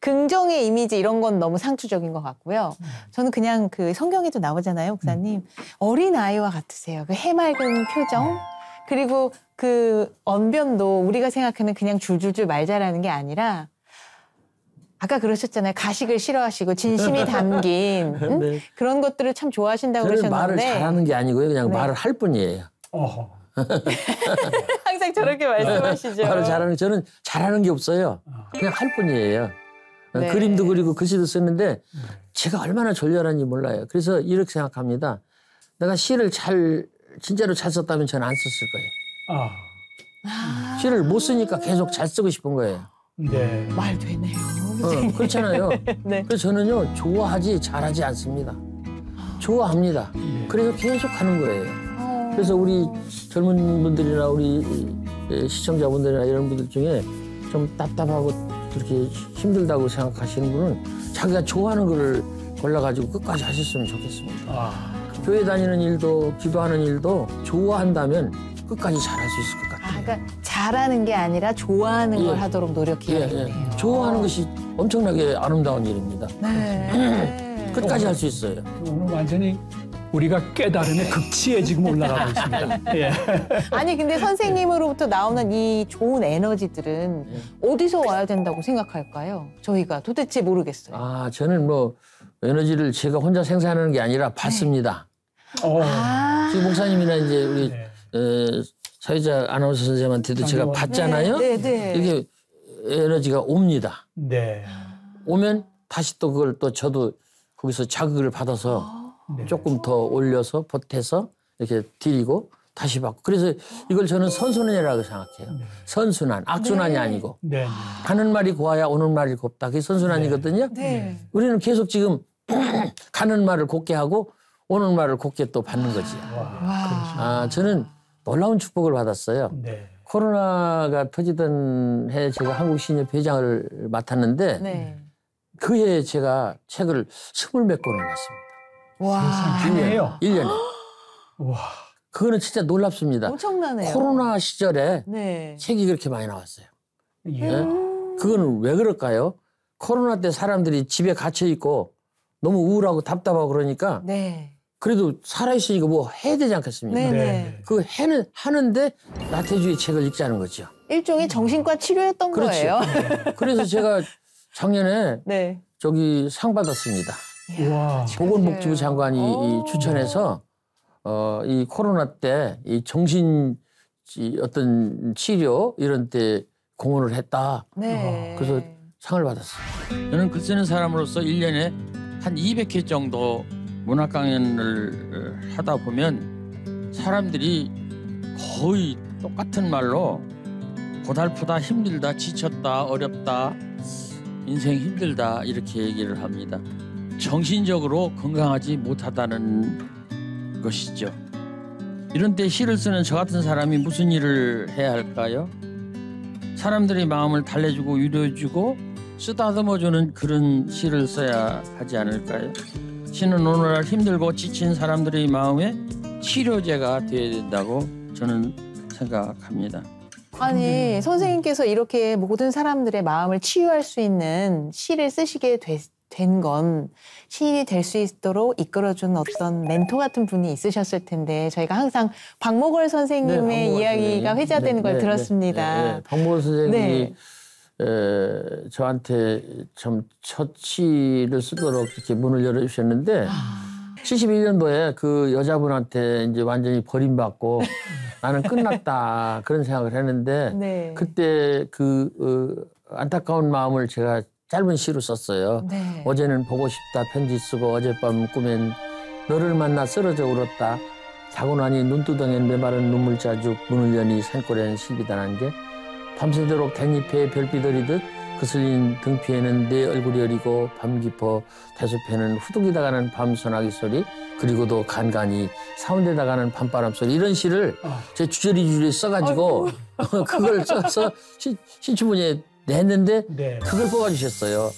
긍정의 이미지 이런 건 너무 상투적인 것 같고요. 저는 그냥 그 성경에도 나오잖아요, 목사님. 어린 아이와 같으세요. 그 해맑은 표정. 그리고 그 언변도 우리가 생각하는 그냥 줄줄줄 말 잘하는 게 아니라 아까 그러셨잖아요. 가식을 싫어하시고 진심이 담긴 네. 그런 것들을 참 좋아하신다고 저는 그러셨는데 말을 잘하는 게 아니고요. 그냥 네. 말을 할 뿐이에요. 어허. 항상 저렇게 말씀하시죠. 말을 잘하는 저는 잘하는 게 없어요. 그냥 할 뿐이에요. 네. 그림도 그리고 글씨도 쓰는데 제가 얼마나 졸렬한지 몰라요. 그래서 이렇게 생각합니다. 내가 시를 진짜로 잘 썼다면 저는 안 썼을 거예요. 시를 못 쓰니까 계속 잘 쓰고 싶은 거예요. 네. 말 되네요. 그렇잖아요. 네. 그래서 저는요 좋아하지 잘하지 않습니다. 좋아합니다. 그래서 계속 하는 거예요. 그래서 우리 젊은 분들이나 우리 시청자분들이나 이런 분들 중에 좀 답답하고 그렇게 힘들다고 생각하시는 분은 자기가 좋아하는 거를 골라가지고 끝까지 하셨으면 좋겠습니다. 아. 교회 다니는 일도 기도하는 일도 좋아한다면 끝까지 잘할 수 있을 것 같아요. 그러니까 잘하는 게 아니라 좋아하는 예. 걸 하도록 노력해야겠네요. 좋아하는 것이 엄청나게 아름다운 일입니다. 네. 끝까지 할 수 있어요. 오늘 완전히 우리가 깨달음의 극치에 지금 올라가고 있습니다. 예. 아니 근데 선생님으로부터 나오는 이 좋은 에너지들은 어디서 와야 된다고 생각할까요? 저희가 도대체 모르겠어요. 저는 뭐 에너지를 제가 혼자 생산하는 게 아니라 받습니다. 지금 목사님이나 이제 우리 네. 사회자 아나운서 선생님한테도 제가 아니요. 받잖아요. 네. 이렇게 에너지가 옵니다. 네. 오면 다시 또 그걸 또 저도 거기서 자극을 받아서 네. 조금 더 올려서 보태서 이렇게 드리고 다시 받고. 그래서 이걸 저는 선순환이라고 생각해요. 선순환, 악순환이 아니고. 네. 가는 말이 고와야 오는 말이 곱다. 그게 선순환이거든요. 네. 우리는 계속 지금 가는 말을 곱게 하고 오는 말을 곱게 또 받는 거지. 와. 저는 놀라운 축복을 받았어요. 네. 코로나가 터지던 해 제가 한국신협 회장을 맡았는데 네. 그 해에 제가 책을 20몇 권을 냈습니다. 와. 세상에요. 1년에. 와. 그거는 진짜 놀랍습니다. 엄청나네요. 코로나 시절에 네. 책이 그렇게 많이 나왔어요. 예. 예? 그거는 왜 그럴까요? 코로나 때 사람들이 집에 갇혀 있고 너무 우울하고 답답하고 그러니까 네. 그래도 살아있으니까 뭐 해야 되지 않겠습니까? 네. 네. 그 해는 하는데 나태주의 책을 읽자는 거죠. 일종의 정신과 치료였던 그렇죠. 거예요. 그래서 제가 작년에 네. 저기 상 받았습니다. 와. 보건복지부 장관이 오. 이 추천해서 이 코로나 때 이 정신 어떤 치료 이런 때 공헌을 했다. 네. 그래서 상을 받았어요. 저는 글 쓰는 사람으로서 1년에 한 200회 정도 문학 강연을 하다 보면 사람들이 거의 똑같은 말로 고달프다, 힘들다, 지쳤다, 어렵다, 인생 힘들다 이렇게 얘기를 합니다. 정신적으로 건강하지 못하다는 것이죠. 이런 때 시를 쓰는 저 같은 사람이 무슨 일을 해야 할까요? 사람들의 마음을 달래주고 위로해주고 쓰다듬어주는 그런 시를 써야 하지 않을까요? 시는 오늘날 힘들고 지친 사람들의 마음에 치료제가 되어야 된다고 저는 생각합니다. 아니 선생님께서 이렇게 모든 사람들의 마음을 치유할 수 있는 시를 쓰시게 된 건 시인이 될 수 있도록 이끌어준 어떤 멘토 같은 분이 있으셨을 텐데 저희가 항상 박목월 선생님의 박목월 이야기가 선생님. 회자되는 걸 들었습니다. 박목월 선생님이 네. 저한테 참 첫 시를 쓰도록 이렇게 문을 열어주셨는데 71년도에 그 여자분한테 이제 완전히 버림받고 나는 끝났다 그런 생각을 했는데 네. 그때 그 안타까운 마음을 제가 짧은 시로 썼어요. 네. 어제는 보고 싶다 편지 쓰고 어젯밤 꿈엔 너를 만나 쓰러져 울었다. 자고 나니 눈두덩엔 메마른 눈물 자죽 문을 여니 산골엔 실비단한 게 밤새도록 댄잎에 별빛 어리듯 그슬린 등피에는 내 얼굴이 어리고 밤 깊어 대숲에는 후둑이다 가는 밤 소나기 소리 그리고도 간간히 사운데다 가는 밤바람 소리 이런 시를 제 주저리 써가지고 그걸 써서 신춘문예에 냈는데 네. 그걸 뽑아주셨어요.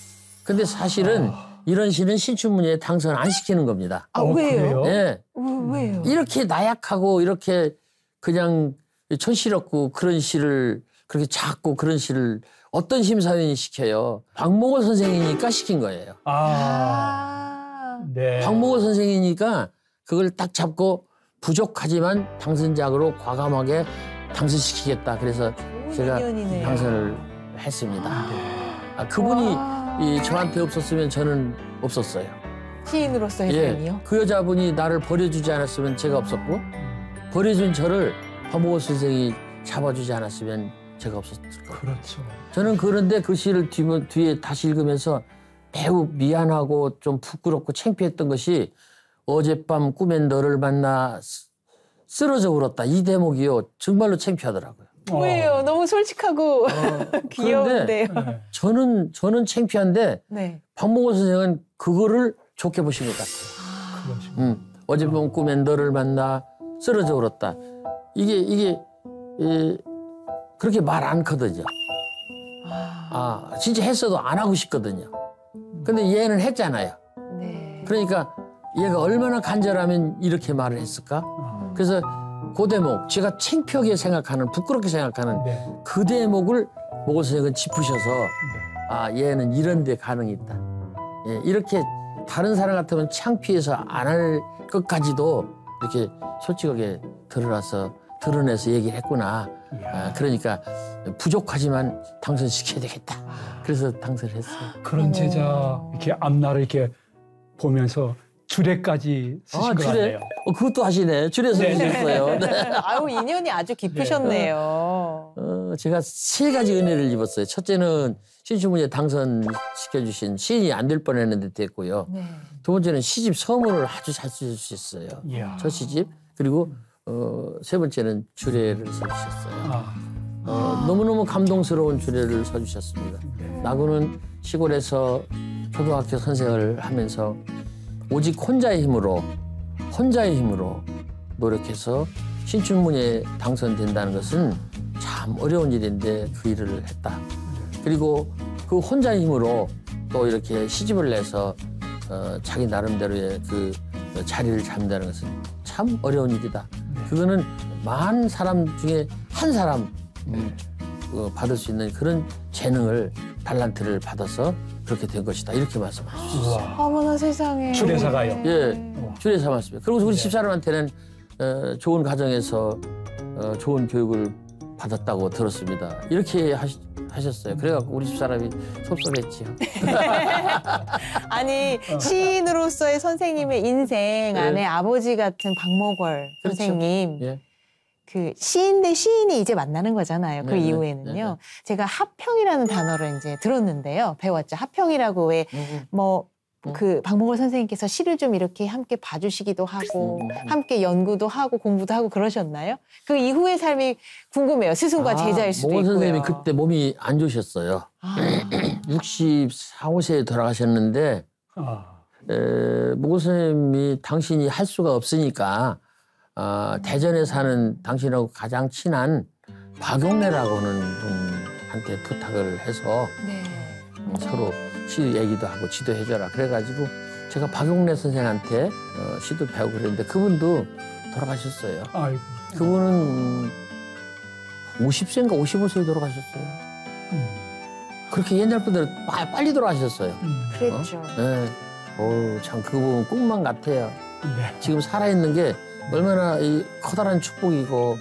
근데 사실은 이런 시는 신춘문예에 당선 안 시키는 겁니다. 아, 왜요? 그래요? 예. 왜요? 이렇게 나약하고 이렇게 그냥 촌스럽고 그런 시를 그렇게 작고 그런 시를 어떤 심사위원이 시켜요. 박목월 선생이니까 시킨 거예요. 아. 네. 박목월 선생이니까 그걸 딱 잡고 부족하지만 당선작으로 과감하게 당선시키겠다. 그래서 제가 인연이네요. 당선을 했습니다. 그분이 이 저한테 없었으면 저는 없었어요. 시인으로서의 삶이요? 그 여자분이 나를 버려주지 않았으면 제가 없었고 버려준 저를 박목월 선생이 잡아주지 않았으면 제가 없었을 거예요. 그렇죠. 저는 그런데 그 시를 뒤에 다시 읽으면서 매우 미안하고 좀 부끄럽고 창피했던 것이 어젯밤 꿈엔 너를 만나 쓰러져 울었다. 이 대목이요. 정말로 창피하더라고요. 왜요? 너무 솔직하고 귀여운데요. 네. 저는 창피한데 네. 박목월 선생은 그거를 좋게 보신 것 같아요. 그러시군요. 어젯밤 꿈엔 너를 만나 쓰러져 울었다. 이게 그렇게 말 않거든요. 진짜 했어도 안 하고 싶거든요. 근데 얘는 했잖아요. 네. 그러니까 얘가 얼마나 간절하면 이렇게 말을 했을까? 그래서 그 대목, 제가 창피하게 생각하는, 부끄럽게 생각하는 네. 그 대목을 목월 선생은 짚으셔서 얘는 이런 데 가능이 있다. 예, 이렇게 다른 사람 같으면 창피해서 안 할 것까지도 이렇게 솔직하게 드러내서 얘기를 했구나. 그러니까 부족하지만 당선시켜야 되겠다. 그래서 당선을 했어요. 그런 제자 이렇게 앞날을 이렇게 보면서 주례까지 쓰신 것 주례? 같네요. 그것도 하시네. 주례서 네. 주셨어요. 네. 아유, 인연이 아주 깊으셨네요. 제가 3가지 은혜를 입었어요. 첫째는 신춘문예 당선시켜주신 시인이 안 될 뻔했는데 됐고요. 네. 두 번째는 시집 서문을 아주 잘 쓰셨어요. 이야. 첫 시집. 그리고 세 번째는 주례를 써주셨어요. 아, 너무너무 감동스러운 주례를 써주셨습니다. 네. 나고는 시골에서 초등학교 선생을 하면서 오직 혼자의 힘으로 노력해서 신춘문예에 당선된다는 것은 참 어려운 일인데 그 일을 했다. 그리고 그 혼자의 힘으로 또 이렇게 시집을 내서 자기 나름대로의 그 자리를 잡는다는 것은 참 어려운 일이다. 그거는 많은 사람 중에 한 사람 받을 수 있는 그런 재능을 달란트를 받아서 그렇게 된 것이다. 이렇게 말씀하셨어요. 우와. 어머나 세상에. 주례사가요? 예, 주례사 말씀이에요. 그리고 우리 네. 집사람한테는 좋은 가정에서 좋은 교육을 받았다고 들었습니다. 이렇게 하셨어요. 그래갖고 우리 집사람이 속상했지요. 아니 시인으로서의 선생님의 인생 안에 아버지 같은 박목월 그렇죠. 선생님 예. 그 시인 대 시인이 이제 만나는 거잖아요. 그 네네. 이후에는요. 네네. 제가 합평이라는 단어를 이제 들었는데요. 배웠죠. 합평이라고 왜 뭐 그 박목월 선생님께서 시를 좀 이렇게 함께 봐주시기도 하고 함께 연구도 하고 공부도 하고 그러셨나요? 그 이후의 삶이 궁금해요. 스승과 제자일 수도 모 있고요. 선생님이 그때 몸이 안 좋으셨어요. 아, 64, 5세에 돌아가셨는데 모 선생님이 당신이 할 수가 없으니까 대전에 사는 당신하고 가장 친한 박용래라고 하는 분한테 부탁을 해서 네. 서로 시 얘기도 하고 지도해줘라. 그래가지고 제가 박용래 선생한테 시도 배우고 그랬는데 그분도 돌아가셨어요. 아이고. 그분은 50세인가 55세에 돌아가셨어요. 그렇게 옛날 분들은 빨리 돌아가셨어요. 그랬죠. 네. 참 그거 보면 꿈만 같아요. 네. 지금 살아있는 게 얼마나 이 커다란 축복이고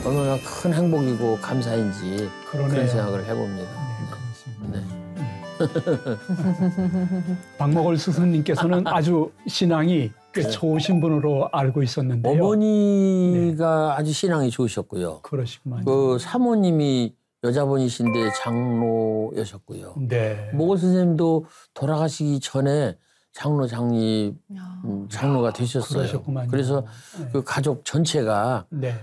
얼마나 큰 행복이고 감사인지 그러네요. 그런 생각을 해봅니다. 네, 그렇습니다. 네. 박목월 스승님께서는 아주 신앙이 꽤 좋으신 분으로 알고 있었는데요. 어머니가 아주 신앙이 좋으셨고요. 그러시구만요. 그 사모님이 여자분이신데 장로여셨고요. 네. 목월 선생님도 돌아가시기 전에 장로 장로가 되셨어요. 그러셨구만요. 그래서 네. 그 가족 전체가 네.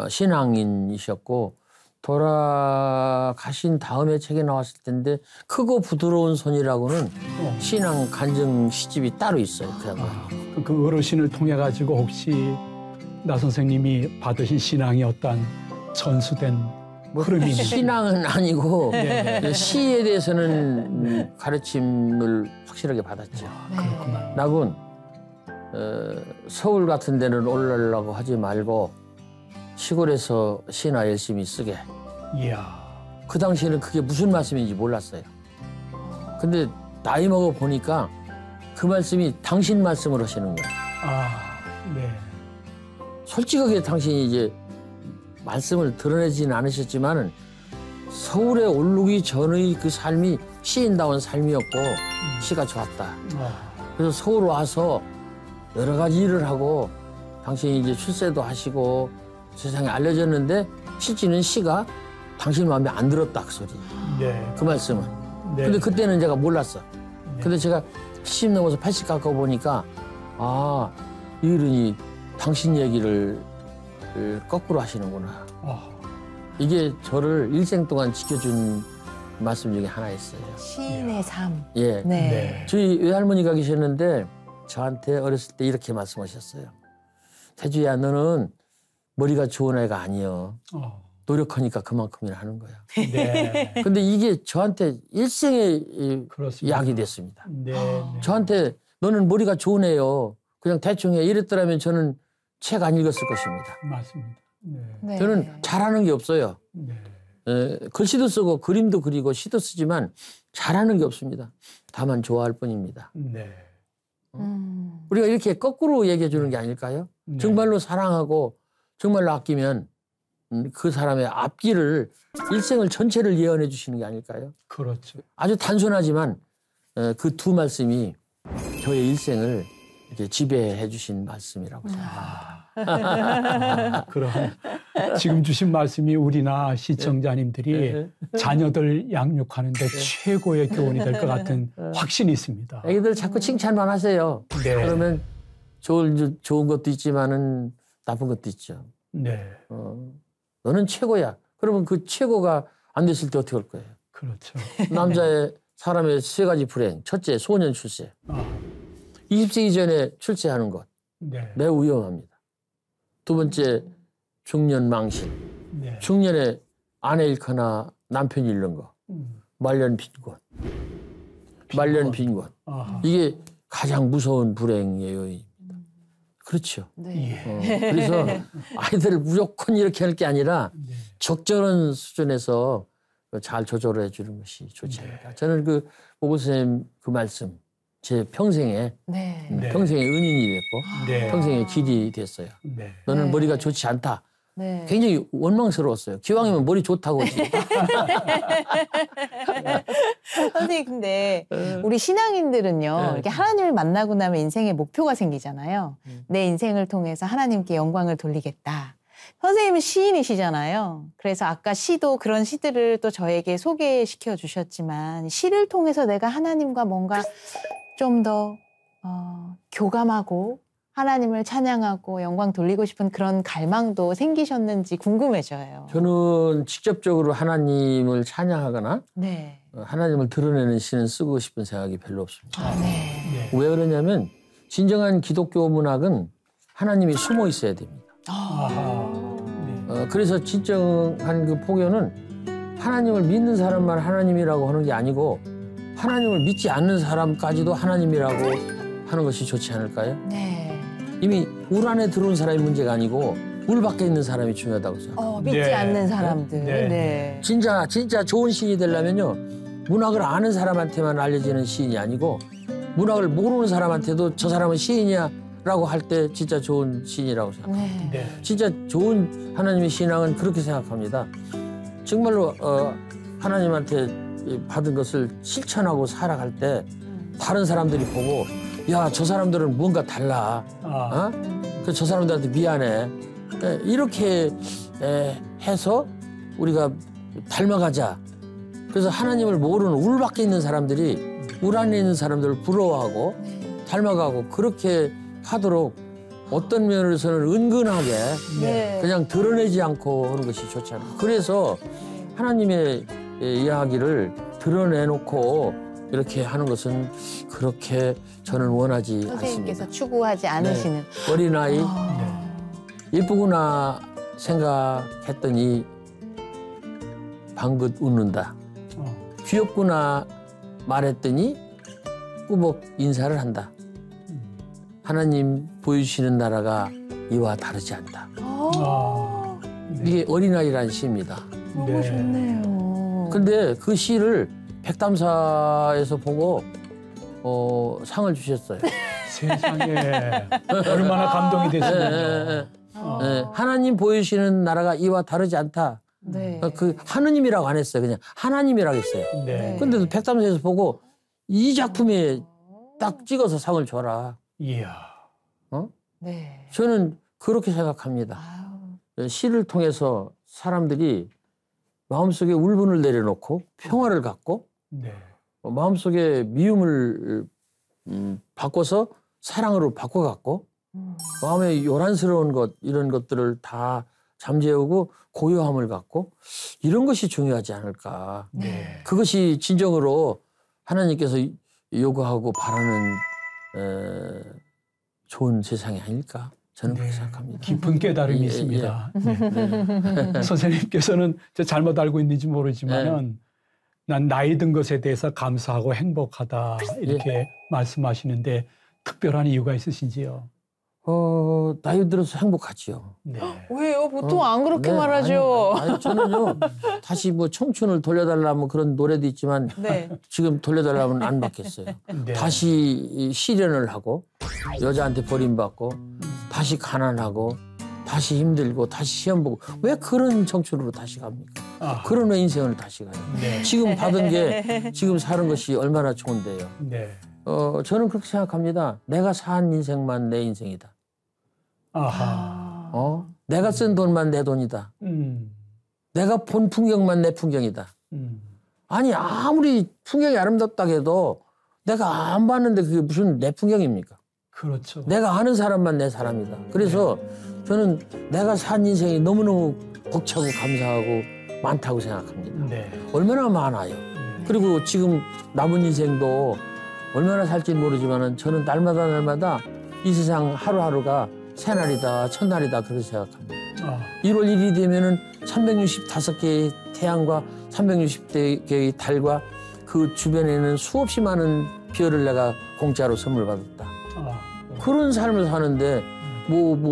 신앙인이셨고 돌아가신 다음에 책에 나왔을 텐데 크고 부드러운 손이라고는 신앙 간증 시집이 따로 있어요. 그 어르신을 통해 가지고 혹시 나 선생님이 받으신 신앙이 어떤 전수된 흐름이 있는 신앙은 아니고 네. 시에 대해서는 가르침을 확실하게 받았죠. 그렇구나. 나군 서울 같은 데는 올라가려고 하지 말고 시골에서 시나 열심히 쓰게. 이야. 그 당시에는 그게 무슨 말씀인지 몰랐어요. 근데 나이 먹어 보니까 그 말씀이 당신 말씀을 하시는 거예요. 아, 네. 솔직하게 당신이 이제 말씀을 드러내지는 않으셨지만은 서울에 오르기 전의 그 삶이 시인다운 삶이었고 시가 좋았다. 그래서 서울 와서 여러 가지 일을 하고 당신이 이제 출세도 하시고 세상에 알려졌는데 실제는 시가 당신 마음에 안 들었다 그 소리. 네. 그 말씀은. 네. 근데 그때는 제가 몰랐어. 네. 근데 제가 70 넘어서 80 가까워 보니까 이 어른이 당신 얘기를 거꾸로 하시는구나. 이게 저를 일생 동안 지켜준 말씀 중에 하나였어요. 시인의 삶. 예. 네. 네. 저희 외할머니가 계셨는데 저한테 어렸을 때 이렇게 말씀하셨어요. 태주야, 너는 머리가 좋은 애가 아니여. 노력하니까 그만큼이나 하는 거야. 네. 근데 이게 저한테 일생의 그렇습니다. 약이 됐습니다. 네. 네. 저한테 너는 머리가 좋은 애요. 그냥 대충 해. 이랬더라면 저는 책 안 읽었을 것입니다. 맞습니다. 네. 네. 저는 잘하는 게 없어요. 네. 글씨도 쓰고 그림도 그리고 시도 쓰지만 잘하는 게 없습니다. 다만 좋아할 뿐입니다. 네. 우리가 이렇게 거꾸로 얘기해 주는 게 아닐까요? 네. 정말로 사랑하고 정말로 아끼면 그 사람의 앞길을 일생을 전체를 예언해 주시는 게 아닐까요? 그렇죠. 아주 단순하지만 그 두 말씀이 저의 일생을 이렇게 지배해 주신 말씀이라고 생각합니다. 그럼 지금 주신 말씀이 우리나 시청자님들이 자녀들 양육하는데 최고의 교훈이 될 것 같은 확신이 있습니다. 애기들 자꾸 칭찬만 하세요. 네. 그러면 좋은 것도 있지만은 나쁜 것도 있죠. 네. 너는 최고야. 그러면 그 최고가 안 됐을 때 어떻게 할 거예요? 그렇죠. 남자의 사람의 세 가지 불행. 첫째, 소년 출세. 아, 20세기 전에 출세하는 것. 네. 매우 위험합니다. 두 번째, 중년 망신. 네. 중년에 아내 잃거나 남편 잃는 거. 말년 빈곤. 말년 빈곤. 아하. 이게 가장 무서운 불행의 요인입니다. 그렇죠. 네. 예. 그래서 아이들을 무조건 이렇게 할 게 아니라 네. 적절한 수준에서 잘 조절해 주는 것이 좋지 않을까. 저는 그 보고 선생님 그 말씀 제 평생에 네. 네. 평생의 은인이 됐고 네. 평생의 길이 됐어요. 네. 너는 네. 머리가 좋지 않다. 네. 굉장히 원망스러웠어요. 기왕이면 머리 좋다고 하지. 선생님, 근데 우리 신앙인들은요, 네. 이렇게 하나님을 만나고 나면 인생의 목표가 생기잖아요. 내 인생을 통해서 하나님께 영광을 돌리겠다. 선생님은 시인이시잖아요. 그래서 아까 시도 그런 시들을 또 저에게 소개시켜 주셨지만, 시를 통해서 내가 하나님과 뭔가 좀 더 교감하고 하나님을 찬양하고 영광 돌리고 싶은 그런 갈망도 생기셨는지 궁금해져요. 저는 직접적으로 하나님을 찬양하거나 네. 하나님을 드러내는 시는 쓰고 싶은 생각이 별로 없습니다. 아, 네. 네. 왜 그러냐면 진정한 기독교 문학은 하나님이 숨어 있어야 됩니다. 아하. 네. 그래서 진정한 그 포교는 하나님을 믿는 사람만 하나님이라고 하는 게 아니고 하나님을 믿지 않는 사람까지도 하나님이라고 하는 것이 좋지 않을까요? 네. 이미 울 안에 들어온 사람이 문제가 아니고 울 밖에 있는 사람이 중요하다고 생각합니다. 믿지 네. 않는 사람들. 네. 네. 진짜 좋은 시인이 되려면요. 문학을 아는 사람한테만 알려지는 시인이 아니고 문학을 모르는 사람한테도 저 사람은 시인이야 라고 할 때 진짜 좋은 시인이라고 생각합니다. 네. 네. 진짜 좋은 하나님의 신앙은 그렇게 생각합니다. 정말로 하나님한테 받은 것을 실천하고 살아갈 때 다른 사람들이 보고 야, 저 사람들은 뭔가 달라. 아. 그래서 저 사람들한테 미안해. 이렇게 해서 우리가 닮아가자. 그래서 하나님을 모르는 울 밖에 있는 사람들이 울 안에 있는 사람들을 부러워하고 닮아가고 그렇게 하도록 어떤 면에서는 은근하게 네. 그냥 드러내지 않고 하는 것이 좋지 않아요. 그래서 하나님의 이야기를 드러내놓고 이렇게 하는 것은 그렇게 저는 원하지 선생님께서 않습니다. 추구하지 않으시는. 어린아이 아. 예쁘구나 생각했더니 방긋 웃는다. 귀엽구나 말했더니 꾸벅 인사를 한다. 하나님 보여주시는 나라가 이와 다르지 않다. 아. 네. 이게 어린아이라는 시입니다. 너무 네. 좋네요. 근데 그 시를 백담사에서 보고 상을 주셨어요. 세상에 얼마나 감동이 됐으면. 하나님 보여주시는 나라가 이와 다르지 않다. 네. 그 하느님이라고 안 했어요. 그냥 하나님이라고 했어요. 네. 근데도 백담사에서 보고 이 작품에 딱 찍어서 상을 줘라. 이야. 네. 저는 그렇게 생각합니다. 아유. 시를 통해서 사람들이 마음속에 울분을 내려놓고 평화를 갖고 네. 마음속에 미움을 바꿔서 사랑으로 바꿔갖고 마음에 요란스러운 것 이런 것들을 다 잠재우고 고요함을 갖고 이런 것이 중요하지 않을까. 네. 그것이 진정으로 하나님께서 요구하고 바라는 좋은 세상이 아닐까. 저는 그렇게 생각합니다. 깊은 깨달음이 예, 있습니다. 네. 선생님께서는 저 잘못 알고 있는지 모르지만은 난 나이 든 것에 대해서 감사하고 행복하다 이렇게 말씀하시는데 특별한 이유가 있으신지요? 나이 들어서 행복하지요. 네. 왜요? 보통 안 그렇게 네, 말하죠. 아니, 저는요 다시 뭐 청춘을 돌려달라 뭐 그런 노래도 있지만 네. 지금 돌려달라면 안 받겠어요. 네. 다시 시련을 하고 여자한테 버림받고 다시 가난하고 다시 힘들고 다시 시험 보고 왜 그런 청춘으로 다시 갑니까? 아, 그런 왜 인생을 다시 가요? 네. 지금 받은 게 지금 사는 것이 얼마나 좋은데요. 네. 저는 그렇게 생각합니다. 내가 산 인생만 내 인생이다. 아하. 내가 쓴 돈만 내 돈이다. 내가 본 풍경만 내 풍경이다. 아니 아무리 풍경이 아름답다고 해도 내가 안 봤는데 그게 무슨 내 풍경입니까? 그렇죠. 내가 아는 사람만 내 사람이다. 그래서 저는 내가 산 인생이 너무너무 벅차고 감사하고 많다고 생각합니다. 네. 얼마나 많아요. 그리고 지금 남은 인생도 얼마나 살지는 모르지만은 저는 날마다 이 세상 하루하루가 새날이다, 첫날이다 그렇게 생각합니다. 1월 1일이 되면은 365개의 태양과 360개의 달과 그 주변에는 수없이 많은 별을 내가 공짜로 선물 받았다. 그런 삶을 사는데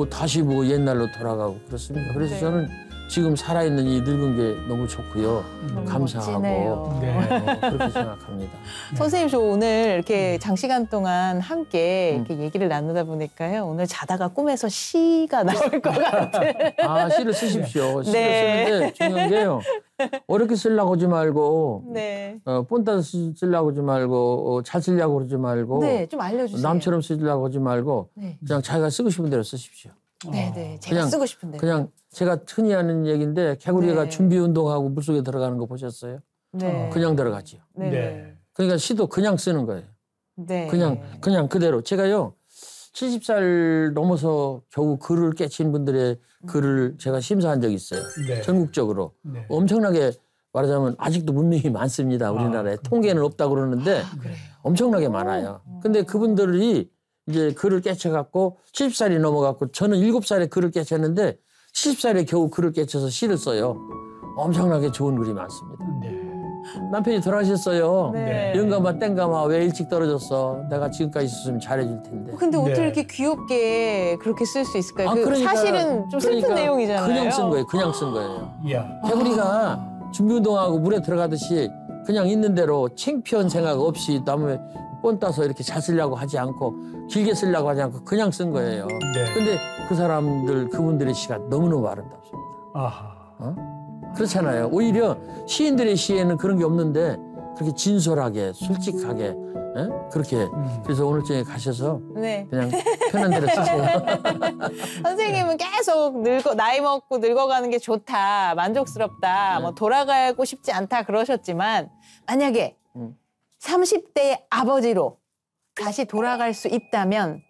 다시 옛날로 돌아가고 그렇습니다. 그래서 네. 저는 지금 살아있는 이 늙은 게 너무 좋고요. 감사하고 멋지네요. 네. 그렇게 생각합니다. 선생님, 저 오늘 이렇게 장시간 동안 함께 이렇게 얘기를 나누다 보니까요. 오늘 자다가 꿈에서 시가 나올 것 같은. 아, 시를 쓰십시오. 시를 네. 쓰는데 중요한 게요. 어렵게 쓰려고 하지 말고 네. 뻔따서 쓰려고 하지 말고 잘 쓰려고 그러지 말고 네, 좀 알려주세요. 남처럼 쓰려고 하지 말고 네. 그냥 자기가 쓰고 싶은 대로 쓰십시오. 네, 네. 제가 그냥- 쓰고 싶은데. 그냥 제가 흔히 하는 얘기인데 개구리가 네. 준비 운동하고 물속에 들어가는 거 보셨어요? 네. 그냥 들어가지요. 네. 네. 그러니까 시도 그냥 쓰는 거예요. 네. 그냥 그대로. 제가요 70살 넘어서 겨우 글을 깨친 분들의 글을 제가 심사한 적이 있어요. 네. 전국적으로. 네. 엄청나게 말하자면 아직도 문명이 많습니다. 우리나라에. 통계는 없다고 그러는데 그래요. 엄청나게 많아요. 근데 그분들이 이제 글을 깨쳐갖고 70살이 넘어갖고 저는 7살에 글을 깨쳤는데 70살에 겨우 글을 깨쳐서 시를 써요. 엄청나게 좋은 글이 많습니다. 네. 남편이 돌아가셨어요. 네. 영감아 땡감아 왜 일찍 떨어졌어. 내가 지금까지 있었으면 잘해줄 텐데. 근데 어떻게 네. 이렇게 귀엽게 그렇게 쓸 수 있을까요? 그 그러니까- 사실은 좀 슬픈 그러니까 내용이잖아요. 그냥 쓴 거예요. 그냥 쓴 거예요. 야. 개구리가 준비운동하고 물에 들어가듯이 그냥 있는 대로 창피한 생각 없이 남의 뻔 따서 이렇게 잘 쓰려고 하지 않고 길게 쓰려고 하지 않고 그냥 쓴 거예요. 네. 근데 그분들의 시가 너무너무 아름답습니다. 아하. 그렇잖아요. 오히려 시인들의 시에는 그런 게 없는데 그렇게 진솔하게 솔직하게 예? 그렇게 그래서 오늘 저녁에 가셔서 네. 그냥 편한 대로 쓰세요. 선생님은 계속 나이 먹고 늙어가는 게 좋다, 만족스럽다, 네. 뭐 돌아가고 싶지 않다 그러셨지만 만약에 음. 30대의 아버지로 다시 돌아갈 수 있다면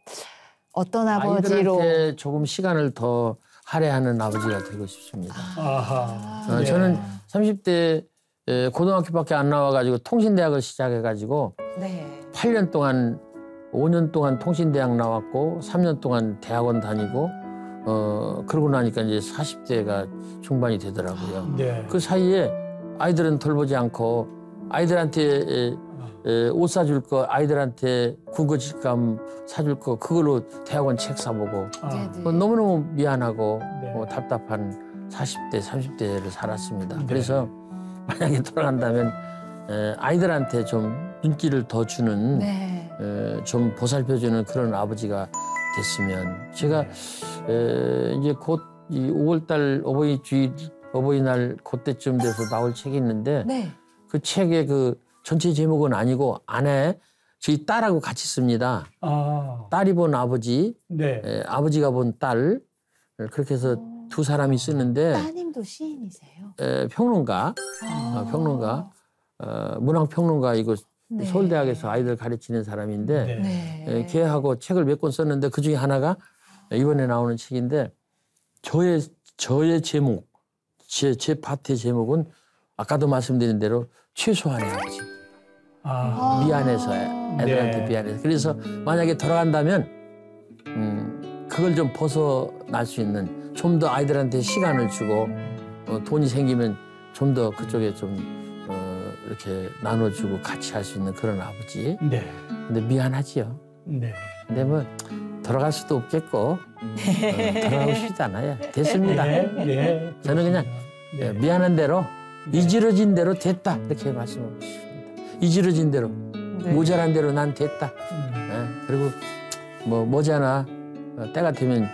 어떤 아버지로? 아이들한테 조금 시간을 더 할애하는 아버지가 되고 싶습니다. 아하. 네. 저는 30대 고등학교밖에 안 나와가지고 통신대학을 시작해가지고 네. 8년 동안 5년 동안 통신대학 나왔고 3년 동안 대학원 다니고 그러고 나니까 이제 40대가 중반이 되더라고요. 네. 그 사이에 아이들은 돌보지 않고 아이들한테 옷 사줄 거, 아이들한테 군것질감 사줄 거 그걸로 대학원 책 사보고 아. 네. 너무너무 미안하고 네. 답답한 40대, 30대를 살았습니다. 네. 그래서 만약에 돌아간다면 아이들한테 좀 눈길을 더 주는 네. 좀 보살펴주는 그런 아버지가 됐으면 제가 이제 곧 이 5월달 어버이날 그때쯤 돼서 나올 책이 있는데 네. 그 책의 그 전체 제목은 아니고 안에 저희 딸하고 같이 씁니다. 아. 딸이 본 아버지, 네. 아버지가 본 딸 그렇게 해서 두 사람이 쓰는데 따님도 시인이세요? 평론가, 평론가, 문학평론가이고 네. 서울대학에서 아이들 가르치는 사람인데 네. 네. 걔하고 책을 몇 권 썼는데 그 중에 하나가 이번에 나오는 책인데 저의 제목, 제 밭의 제목은 아까도 말씀드린 대로 최소한의 아버지. 아. 미안해서 애들한테 네. 미안해서. 그래서 만약에 돌아간다면 그걸 좀 벗어날 수 있는 좀 더 아이들한테 시간을 주고 돈이 생기면 좀 더 그쪽에 좀 이렇게 나눠주고 같이 할 수 있는 그런 아버지. 네. 근데 미안하지요. 네. 근데 뭐 돌아갈 수도 없겠고 돌아가고 싶지 않아요. 됐습니다. 네. 네. 저는 그냥 네. 미안한 대로 이지러진 대로 됐다 이렇게 말씀하고 싶습니다. 이지러진 대로 네. 모자란 대로 난 됐다. 그리고 뭐 머지않아 때가 되면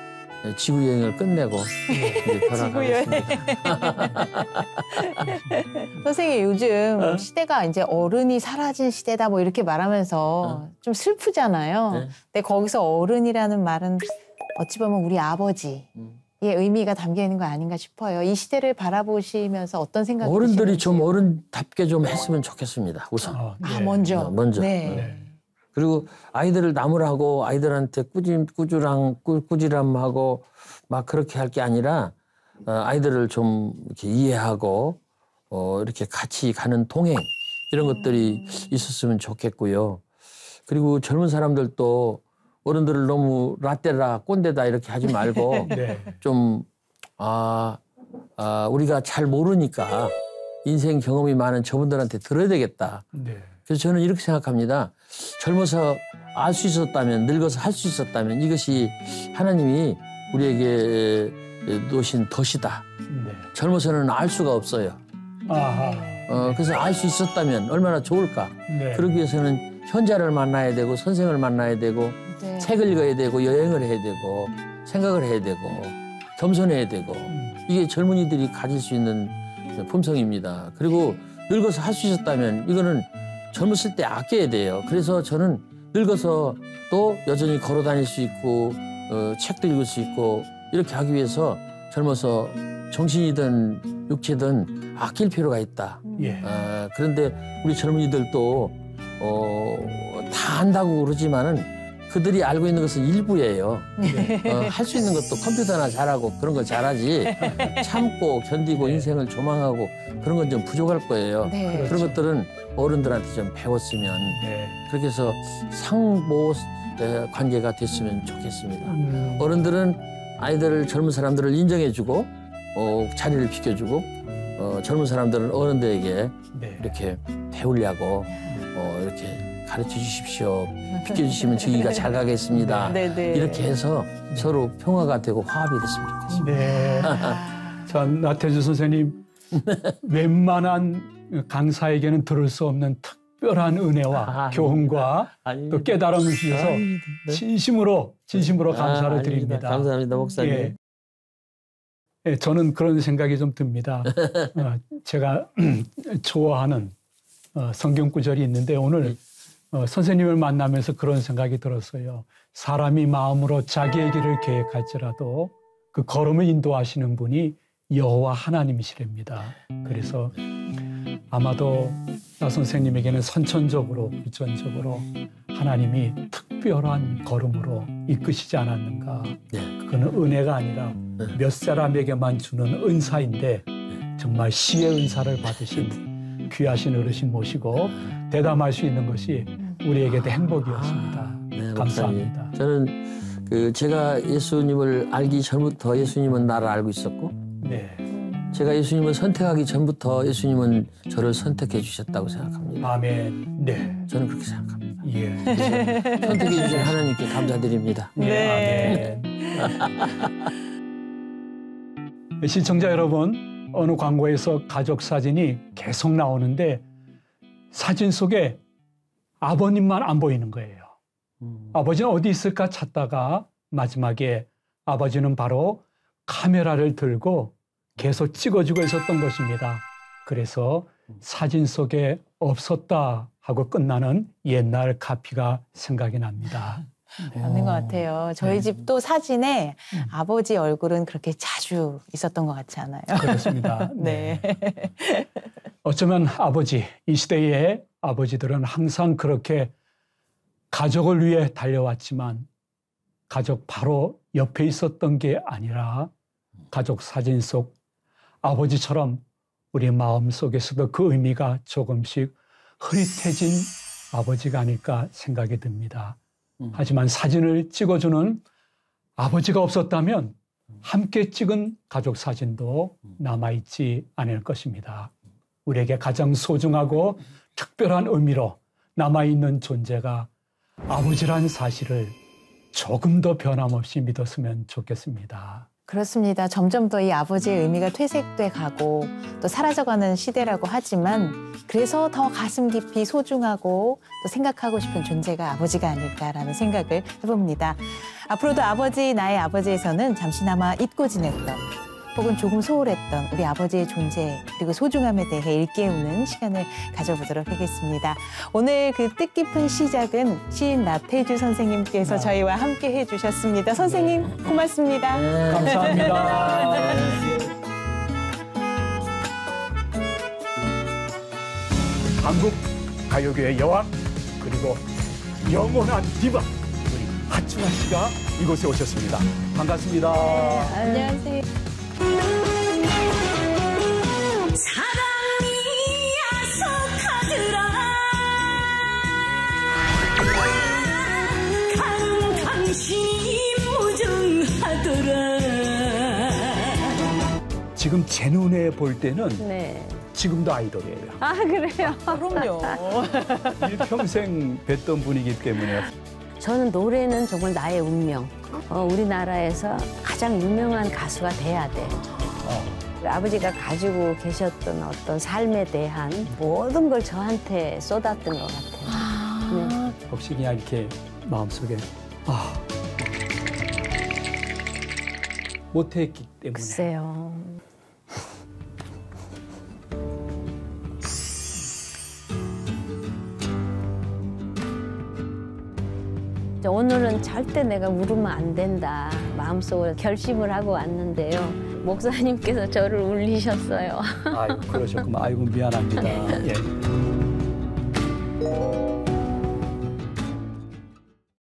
지구 여행을 끝내고 이제 돌아가겠습니다. 선생님 요즘 시대가 이제 어른이 사라진 시대다 뭐 이렇게 말하면서 좀 슬프잖아요. 네. 근데 거기서 어른이라는 말은 어찌 보면 우리 아버지의 의미가 담겨 있는 거 아닌가 싶어요. 이 시대를 바라보시면서 어떤 생각이 어른들이 드시는지. 좀 어른답게 좀 했으면 좋겠습니다. 우선 아, 아 네. 먼저. 먼저. 네. 네. 그리고 아이들을 나무라고 아이들한테 꾸지람하고 막 그렇게 할 게 아니라 아이들을 좀 이렇게 이해하고 이렇게 같이 가는 동행 이런 것들이 있었으면 좋겠고요. 그리고 젊은 사람들도 어른들을 너무 라떼라 꼰대다 이렇게 하지 말고 네. 좀 우리가 잘 모르니까 인생 경험이 많은 저분들한테 들어야 되겠다. 네. 그래서 저는 이렇게 생각합니다. 젊어서 알 수 있었다면, 늙어서 할 수 있었다면 이것이 하나님이 우리에게 놓으신 덫이다. 네. 젊어서는 알 수가 없어요. 아하. 그래서 알 수 있었다면 얼마나 좋을까. 네. 그러기 위해서는 현자를 만나야 되고 선생을 만나야 되고 네. 책을 읽어야 되고 여행을 해야 되고 생각을 해야 되고 겸손해야 되고 이게 젊은이들이 가질 수 있는 품성입니다. 그리고 늙어서 할 수 있었다면 이거는 젊었을 때 아껴야 돼요. 그래서 저는 늙어서 또 여전히 걸어 다닐 수 있고 책도 읽을 수 있고 이렇게 하기 위해서 젊어서 정신이든 육체든 아낄 필요가 있다. 예. 그런데 우리 젊은이들도 다 안다고 그러지만은 그들이 알고 있는 것은 일부예요. 할 수 있는 것도 컴퓨터나 잘하고 그런 거 잘하지 참고 견디고 인생을 조망하고 그런 건 좀 부족할 거예요. 네. 그런 것들은 어른들한테 좀 배웠으면 네. 그렇게 해서 상보 관계가 됐으면 좋겠습니다. 어른들은 아이들을 젊은 사람들을 인정해주고 자리를 비켜주고 젊은 사람들은 어른들에게 네. 이렇게 배우려고 이렇게 가르쳐 주십시오. 비켜주시면 저희가 잘 가겠습니다. 네네. 이렇게 해서 서로 평화가 되고 화합이 됐으면 좋겠습니다. 네. 자, 나태주 선생님, 웬만한 강사에게는 들을 수 없는 특별한 은혜와 교훈과 아닙니다. 또 깨달음을 주셔서 아닙니다. 네. 진심으로 감사를 아닙니다. 드립니다. 감사합니다, 목사님. 예. 예, 저는 그런 생각이 좀 듭니다. 제가 좋아하는 성경 구절이 있는데 오늘 선생님을 만나면서 그런 생각이 들었어요. 사람이 마음으로 자기의 길을 계획할지라도 그 걸음을 인도하시는 분이 여호와 하나님이시랍니다. 그래서 아마도 나 선생님에게는 선천적으로 유전적으로 하나님이 특별한 걸음으로 이끄시지 않았는가. 네. 그거는 은혜가 아니라 몇 사람에게만 주는 은사인데 정말 시의 은사를 받으신 귀하신 어르신 모시고 대담할 수 있는 것이 우리에게도 행복이었습니다. 네, 감사합니다. 목사님. 저는 제가 예수님을 알기 전부터 예수님은 나를 알고 있었고 네. 제가 예수님을 선택하기 전부터 예수님은 저를 선택해 주셨다고 생각합니다. 아멘. 네. 저는 그렇게 생각합니다. 예. 선택해 주신 하나님께 감사드립니다. 네. 아멘. 시청자 여러분, 어느 광고에서 가족 사진이 계속 나오는데 사진 속에 아버님만 안 보이는 거예요. 아버지는 어디 있을까 찾다가 마지막에 아버지는 바로 카메라를 들고 계속 찍어주고 있었던 것입니다. 그래서 사진 속에 없었다 하고 끝나는 옛날 카피가 생각이 납니다. 맞는 것 같아요. 저희 집도 사진에 아버지 얼굴은 그렇게 자주 있었던 것 같지 않아요? 그렇습니다. 네. 어쩌면 아버지, 이 시대의 아버지들은 항상 그렇게 가족을 위해 달려왔지만 가족 바로 옆에 있었던 게 아니라 가족 사진 속 아버지처럼 우리 마음 속에서도 그 의미가 조금씩 흐릿해진 아버지가 아닐까 생각이 듭니다. 하지만 사진을 찍어주는 아버지가 없었다면 함께 찍은 가족 사진도 남아있지 않을 것입니다. 우리에게 가장 소중하고 특별한 의미로 남아있는 존재가 아버지란 사실을 조금 더 변함없이 믿었으면 좋겠습니다. 그렇습니다. 점점 더 이 아버지의 의미가 퇴색돼 가고 또 사라져가는 시대라고 하지만 그래서 더 가슴 깊이 소중하고 또 생각하고 싶은 존재가 아버지가 아닐까라는 생각을 해봅니다. 앞으로도 아버지, 나의 아버지에서는 잠시나마 잊고 지냈던 혹은 조금 소홀했던 우리 아버지의 존재 그리고 소중함에 대해 일깨우는 시간을 가져보도록 하겠습니다. 오늘 그 뜻깊은 시작은 시인 나태주 선생님께서 저희와 함께 해주셨습니다. 선생님 고맙습니다. 네. 감사합니다. 한국 가요계의 여왕 그리고 영원한 디바 우리 하춘아 씨가 이곳에 오셨습니다. 반갑습니다. 안녕하세요. 사랑이 야속하더라 가는 당신이 무정하더라. 지금 제 눈에 볼 때는 네. 지금도 아이돌이에요. 아, 그래요? 그럼요. 일평생 뵀던 분이기 때문에 저는 노래는 정말 나의 운명. 우리나라에서 가장 유명한 가수가 돼야 돼. 아버지가 가지고 계셨던 어떤 삶에 대한 모든 걸 저한테 쏟았던 것 같아요. 네. 혹시 그냥 이렇게 마음속에 못했기 때문에 글쎄요. 오늘은 절대 내가 울으면 안 된다. 마음속으로 결심을 하고 왔는데요. 목사님께서 저를 울리셨어요. 아이고 그러셨구만. 아이고 미안합니다. 예.